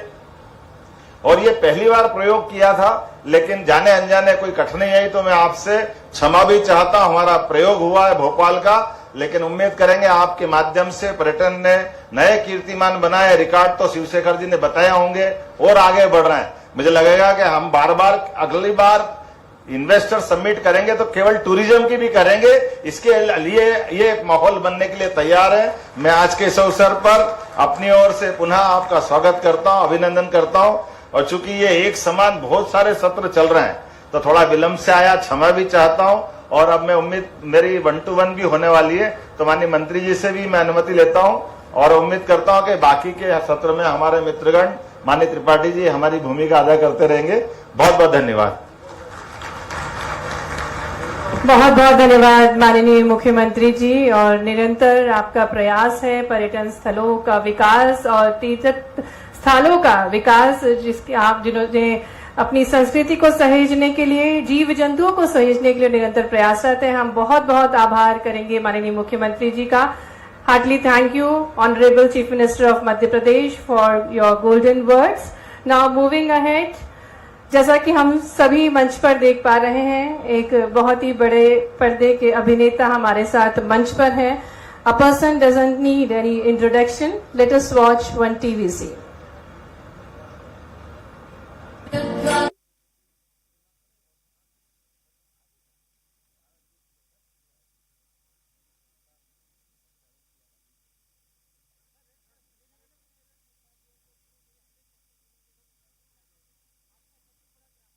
और ये पहली बार प्रयोग किया था, लेकिन जाने अनजाने कोई कठिनाई आई तो मैं आपसे क्षमा भी चाहता हूं। हमारा प्रयोग हुआ है भोपाल का, लेकिन उम्मीद करेंगे आपके माध्यम से पर्यटन ने नए कीर्तिमान बनाए। रिकॉर्ड तो शिवशेखर जी ने बताया होंगे और आगे बढ़ रहे हैं। मुझे लगेगा कि हम बार बार अगली बार इन्वेस्टर समिट करेंगे तो केवल टूरिज्म की भी करेंगे। इसके लिए ये एक माहौल बनने के लिए तैयार है। मैं आज के इस अवसर पर अपनी ओर से पुनः आपका स्वागत करता हूं, अभिनंदन करता हूं। और चूंकि ये एक समान बहुत सारे सत्र चल रहे हैं तो थोड़ा विलंब से आया, क्षमा भी चाहता हूं। और अब मैं उम्मीद मेरी 1-to-1 भी होने वाली है, तो माननीय मंत्री जी से भी मैं अनुमति लेता हूं और उम्मीद करता हूं कि बाकी के सत्र में हमारे मित्रगण माननीय त्रिपाठी जी हमारी भूमिका अदा करते रहेंगे। बहुत बहुत धन्यवाद। बहुत बहुत धन्यवाद माननीय मुख्यमंत्री जी। और निरंतर आपका प्रयास है पर्यटन स्थलों का विकास और तीर्थ स्थलों का विकास, जिसके आप जिन्होंने अपनी संस्कृति को सहेजने के लिए, जीव जंतुओं को सहेजने के लिए निरंतर प्रयासरत है। हम बहुत बहुत आभार करेंगे माननीय मुख्यमंत्री जी का। Heartly thank you honourable chief minister of Madhya Pradesh for your golden words. Now moving ahead, जैसा कि हम सभी मंच पर देख पा रहे हैं, एक बहुत ही बड़े पर्दे के अभिनेता हमारे साथ मंच पर हैं। A person doesn't need any introduction. Let us watch one TVC.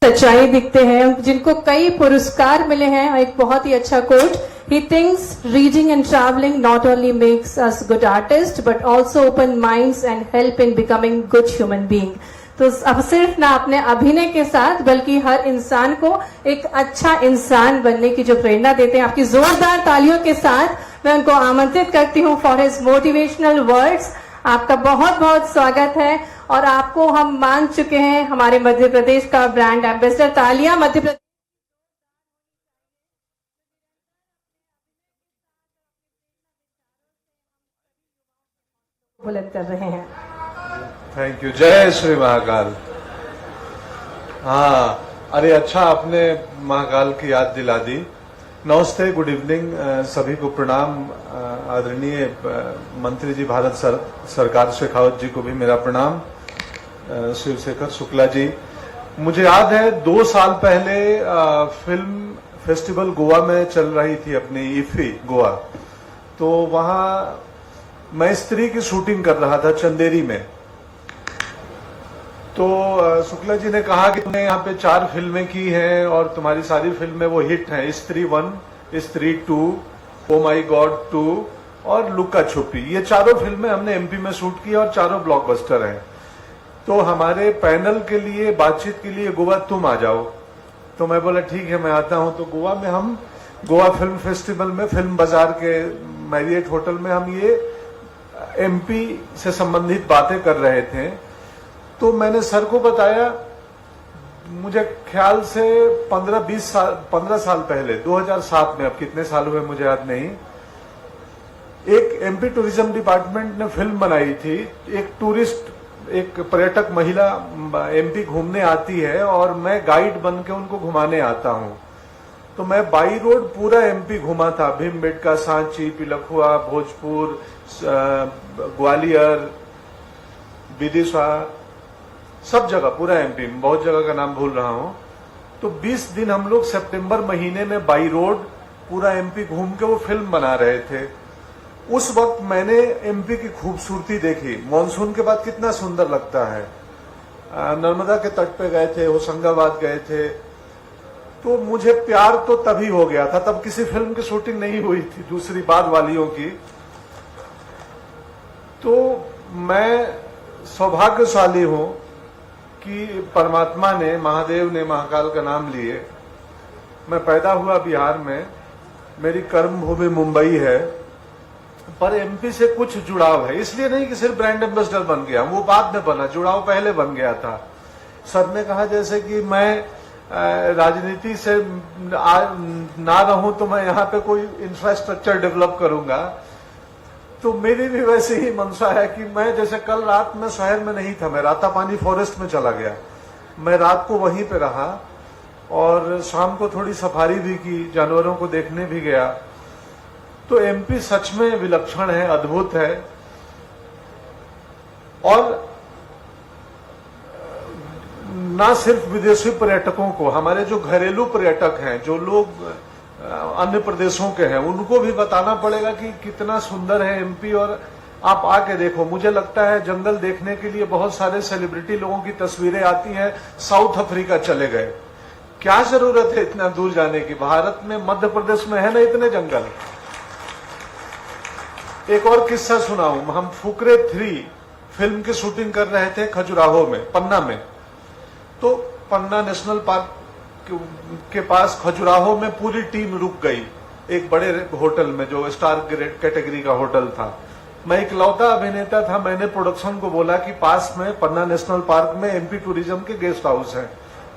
सच्चाई दिखते हैं, जिनको कई पुरस्कार मिले हैं। एक बहुत ही अच्छा coat, he thinks reading and traveling not only makes us good artists but also open minds and help in becoming good human being. तो अब सिर्फ ना अपने अभिनय के साथ बल्कि हर इंसान को एक अच्छा इंसान बनने की जो प्रेरणा देते हैं। आपकी जोरदार तालियों के साथ मैं उनको आमंत्रित करती हूँ फॉर हिज मोटिवेशनल वर्ड्स। आपका बहुत बहुत स्वागत है और आपको हम मान चुके हैं हमारे मध्य प्रदेश का ब्रांड एम्बेसडर। तालियां मध्य प्रदेश बुलंद कर रहे हैं। Thank you. जय श्री महाकाल। हाँ, अरे अच्छा आपने महाकाल की याद दिला दी। नमस्ते, गुड इवनिंग, सभी को प्रणाम। आदरणीय मंत्री जी भारत सरकार शेखावत जी को भी मेरा प्रणाम। शिवशेखर शुक्ला जी, मुझे याद है 2 साल पहले फेस्टिवल गोवा में चल रही थी, अपनी इफ्फी गोवा, तो वहां मैं स्त्री की शूटिंग कर रहा था चंदेरी में। तो शुक्ला जी ने कहा कि तुमने यहाँ पे 4 फिल्में की हैं और तुम्हारी सारी फिल्में वो हिट हैं, स्त्री 1, स्त्री 2, ओ माई गॉड 2 और लुक्का छुपी। ये चारों फिल्में हमने एमपी में शूट की और चारों ब्लॉकबस्टर हैं। तो हमारे पैनल के लिए बातचीत के लिए गोवा तुम आ जाओ। तो मैं बोला ठीक है मैं आता हूं। तो गोवा में हम गोवा फिल्म फेस्टिवल में फिल्म बाजार के मैरियट होटल में हम ये एमपी से संबंधित बातें कर रहे थे। तो मैंने सर को बताया, मुझे ख्याल से 15 साल पहले 2007 में, अब कितने साल हुए मुझे याद नहीं, एक एमपी टूरिज्म डिपार्टमेंट ने फिल्म बनाई थी। एक पर्यटक महिला एमपी घूमने आती है और मैं गाइड बन के उनको घुमाने आता हूं। तो मैं बाई रोड पूरा एमपी घुमा था, भीमबेटका, सांची, पिलखुआ, भोजपुर, ग्वालियर, विदिशा, सब जगह पूरा एमपी में, बहुत जगह का नाम भूल रहा हूं। तो 20 दिन हम लोग सितंबर महीने में बाई रोड पूरा एमपी घूम के वो फिल्म बना रहे थे। उस वक्त मैंने एमपी की खूबसूरती देखी। मॉनसून के बाद कितना सुंदर लगता है। नर्मदा के तट पे गए थे, होशंगाबाद गए थे। तो मुझे प्यार तो तभी हो गया था, तब किसी फिल्म की शूटिंग नहीं हुई थी, दूसरी बाद वालियों की। तो मैं सौभाग्यशाली हूं कि परमात्मा ने, महादेव ने महाकाल का नाम लिए। मैं पैदा हुआ बिहार में, मेरी कर्म भूमि मुंबई है, पर एमपी से कुछ जुड़ाव है। इसलिए नहीं कि सिर्फ ब्रांड एम्बेसडर बन गया, वो बाद में बना, जुड़ाव पहले बन गया था। सर ने कहा जैसे कि मैं राजनीति से ना रहूं तो मैं यहाँ पे कोई इंफ्रास्ट्रक्चर डेवलप करूंगा। तो मेरी भी वैसे ही मंशा है कि मैं, जैसे कल रात में शहर में नहीं था, मैं रातापानी फॉरेस्ट में चला गया। मैं रात को वहीं पे रहा और शाम को थोड़ी सफारी भी की, जानवरों को देखने भी गया। तो एमपी सच में विलक्षण है, अद्भुत है। और ना सिर्फ विदेशी पर्यटकों को, हमारे जो घरेलू पर्यटक हैं, जो लोग अन्य प्रदेशों के हैं, उनको भी बताना पड़ेगा कि कितना सुंदर है एमपी। और आप आके देखो, मुझे लगता है जंगल देखने के लिए बहुत सारे सेलिब्रिटी लोगों की तस्वीरें आती हैं, साउथ अफ्रीका चले गए। क्या जरूरत है इतना दूर जाने की? भारत में, मध्य प्रदेश में है ना इतने जंगल। एक और किस्सा सुनाऊं, हम फुकरे 3 फिल्म की शूटिंग कर रहे थे खजुराहो में, पन्ना में। तो पन्ना नेशनल पार्क के पास खजुराहो में पूरी टीम रुक गई एक बड़े होटल में, जो स्टार कैटेगरी का होटल था। मैं इकलौता अभिनेता था। मैंने प्रोडक्शन को बोला कि पास में पन्ना नेशनल पार्क में एमपी टूरिज्म के गेस्ट हाउस है,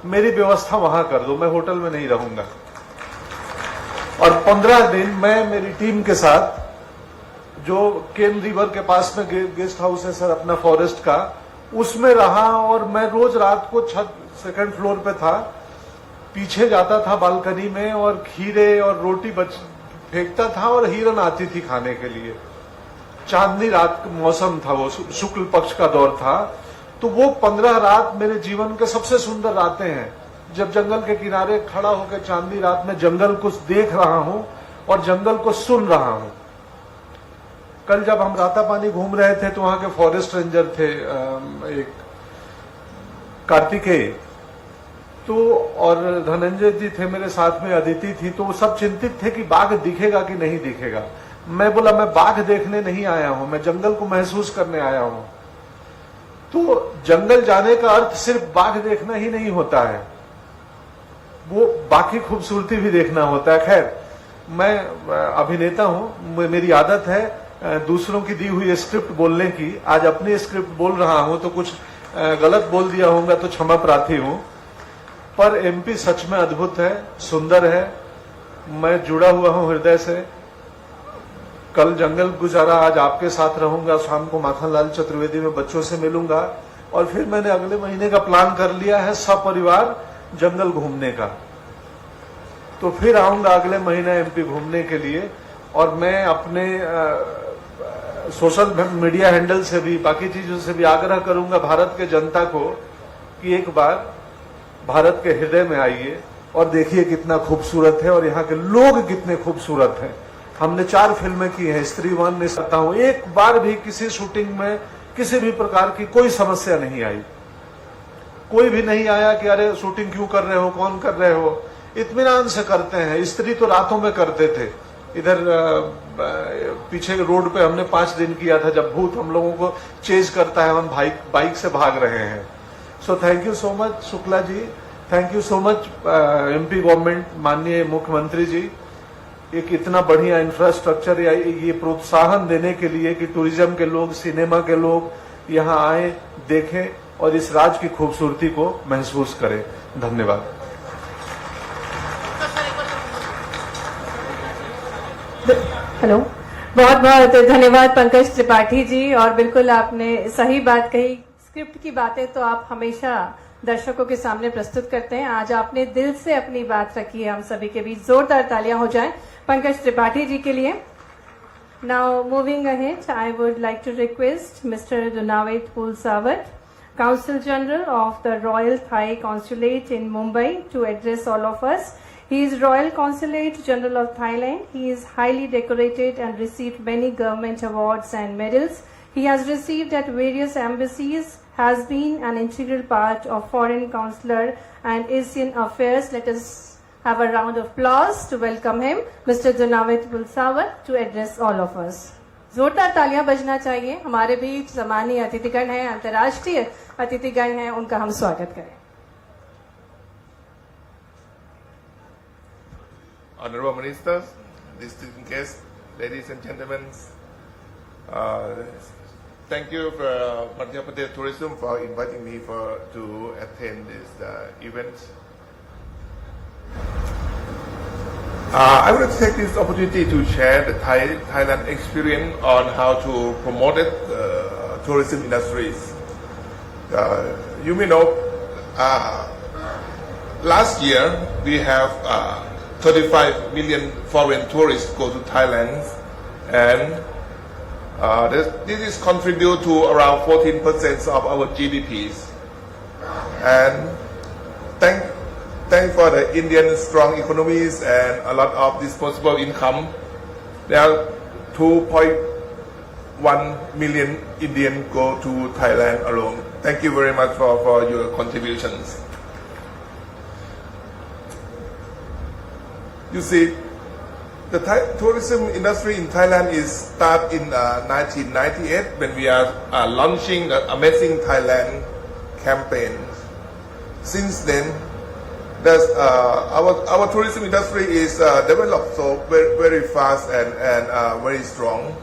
मेरी व्यवस्था वहां कर दो, मैं होटल में नहीं रहूंगा। और 15 दिन मैं मेरी टीम के साथ, जो केन रिवर के पास में गेस्ट हाउस है सर अपना फॉरेस्ट का, उसमें रहा। और मैं रोज रात को छत 2nd फ्लोर पे था, पीछे जाता था बालकनी में और खीरे और रोटी फेंकता था और हिरन आती थी खाने के लिए। चांदनी रात का मौसम था, वो शुक्ल पक्ष का दौर था। तो वो 15 रात मेरे जीवन के सबसे सुंदर रातें हैं, जब जंगल के किनारे खड़ा होकर चांदनी रात में जंगल को देख रहा हूं और जंगल को सुन रहा हूं। कल जब हम रातापानी घूम रहे थे तो वहां के फॉरेस्ट रेंजर थे एक कार्तिकेय, तो और धनंजय जी थे मेरे साथ में, अदिति थी। तो वो सब चिंतित थे कि बाघ दिखेगा कि नहीं दिखेगा। मैं बोला मैं बाघ देखने नहीं आया हूं, मैं जंगल को महसूस करने आया हूं। तो जंगल जाने का अर्थ सिर्फ बाघ देखना ही नहीं होता है, वो बाकी खूबसूरती भी देखना होता है। खैर, मैं अभिनेता हूं, मेरी आदत है दूसरों की दी हुई स्क्रिप्ट बोलने की। आज अपनी स्क्रिप्ट बोल रहा हूं तो कुछ गलत बोल दिया होगा तो क्षमा प्रार्थी हूं। पर एमपी सच में अद्भुत है, सुंदर है। मैं जुड़ा हुआ हूं हृदय से। कल जंगल गुजारा, आज आपके साथ रहूंगा, शाम को माखनलाल चतुर्वेदी में बच्चों से मिलूंगा। और फिर मैंने अगले महीने का प्लान कर लिया है सपरिवार जंगल घूमने का। तो फिर आऊंगा अगले महीने एमपी घूमने के लिए। और मैं अपने सोशल मीडिया हैंडल से भी, बाकी चीजों से भी आग्रह करूंगा भारत के जनता को कि एक बार भारत के हृदय में आइए, और देखिए कितना खूबसूरत है और यहाँ के लोग कितने खूबसूरत हैं। हमने 4 फिल्में की हैं, स्त्री 1 ने सकता हूँ, एक बार भी किसी शूटिंग में किसी भी प्रकार की कोई समस्या नहीं आई। कोई भी नहीं आया कि अरे शूटिंग क्यों कर रहे हो, कौन कर रहे हो, इत्मीनान से करते हैं। स्त्री तो रातों में करते थे। इधर पीछे रोड पे हमने 5 दिन किया था, जब भूत हम लोगों को चेज करता है, हम बाइक से भाग रहे हैं। So thank you so much Shukla ji, thank you so much MP government, माननीय मुख्यमंत्री जी, एक इतना बढ़िया इंफ्रास्ट्रक्चर या ये प्रोत्साहन देने के लिए कि टूरिज्म के लोग, सिनेमा के लोग यहाँ आए, देखें और इस राज्य की खूबसूरती को महसूस करें। धन्यवाद। हेलो, बहुत बहुत धन्यवाद पंकज त्रिपाठी जी। और बिल्कुल आपने सही बात कही, स्क्रिप्ट की बातें तो आप हमेशा दर्शकों के सामने प्रस्तुत करते हैं। आज आपने दिल से अपनी बात रखी है, हम सभी के बीच जोरदार तालियां हो जाएं पंकज त्रिपाठी जी के लिए। Now moving ahead, I would like to request mister Donavit Pulsawat, Consul General of the Royal Thai Consulate in Mumbai, to address all of us. He is Royal Consulate General of Thailand. He is highly decorated and received many government awards and medals. He has received at various embassies, has been an integral part of Foreign Consular and Asian Affairs. Let us have a round of applause to welcome him, Mr. Donavit Pulsawat, to address all of us. जोरदार तालियां बजना चाहिए। हमारे बीच सम्मानीय अतिथिगण हैं, अंतर्राष्ट्रीय अतिथिगण हैं, उनका हम स्वागत करें। Honorable Ministers, distinguished guests, ladies and gentlemen, thank you for Madhya Pradesh Tourism for inviting me to attend this event. I would like to take this opportunity to share the Thailand experience on how to promote tourism industries. You may know, last year we have 35 million foreign tourists go to Thailand, and this is contribute to around 14% of our GDPs. And thank for the Indian strong economies and a lot of disposable income, there are 2.1 million Indians go to Thailand alone. Thank you very much for your contributions. You see, the tourism industry in Thailand is start in 1998 when we are launching the Amazing Thailand campaign. Since then, our tourism industry is developed so very fast and very strong.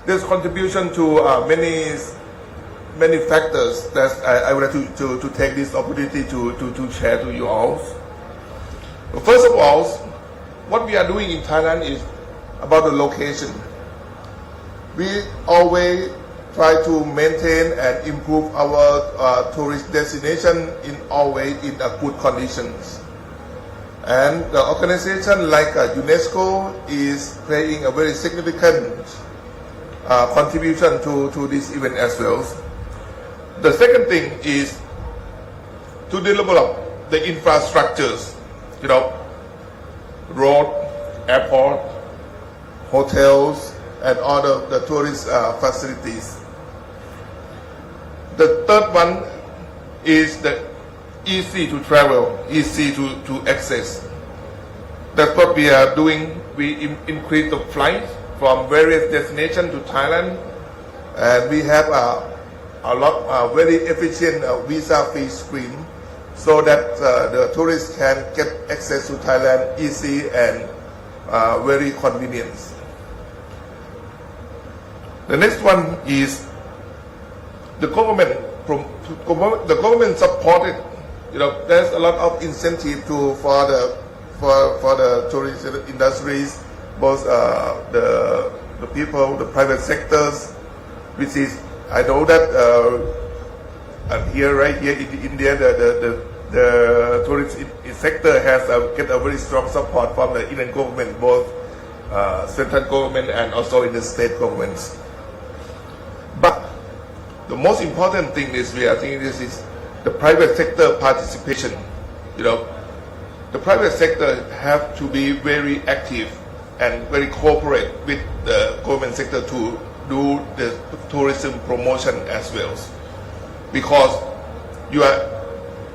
There's contribution to many factors that I would like to take this opportunity to share to you all. First of all, what we are doing in Thailand is about the location. We always try to maintain and improve our tourist destination in always in good conditions. And the organization like UNESCO is playing a very significant contribution to this event as well. The second thing is to develop the infrastructures, road, airport, hotels, and all the tourist facilities. The third one is the easy to travel, easy to access. That's what we are doing. We increase the flights from various destinations to Thailand, and we have a lot very efficient visa-free scheme, so that the tourists can get access to Thailand easy and very convenient. The next one is the government supported. There's a lot of incentive for the tourism industries, both the people, the private sectors, which is, I know that right here in India, the tourism sector has get a very strong support from the Indian government, both central government and also in the state governments. But the most important thing is, I think this is the private sector participation. the private sector have to be very active and very cooperate with the government sector to do the tourism promotion as well. Because you are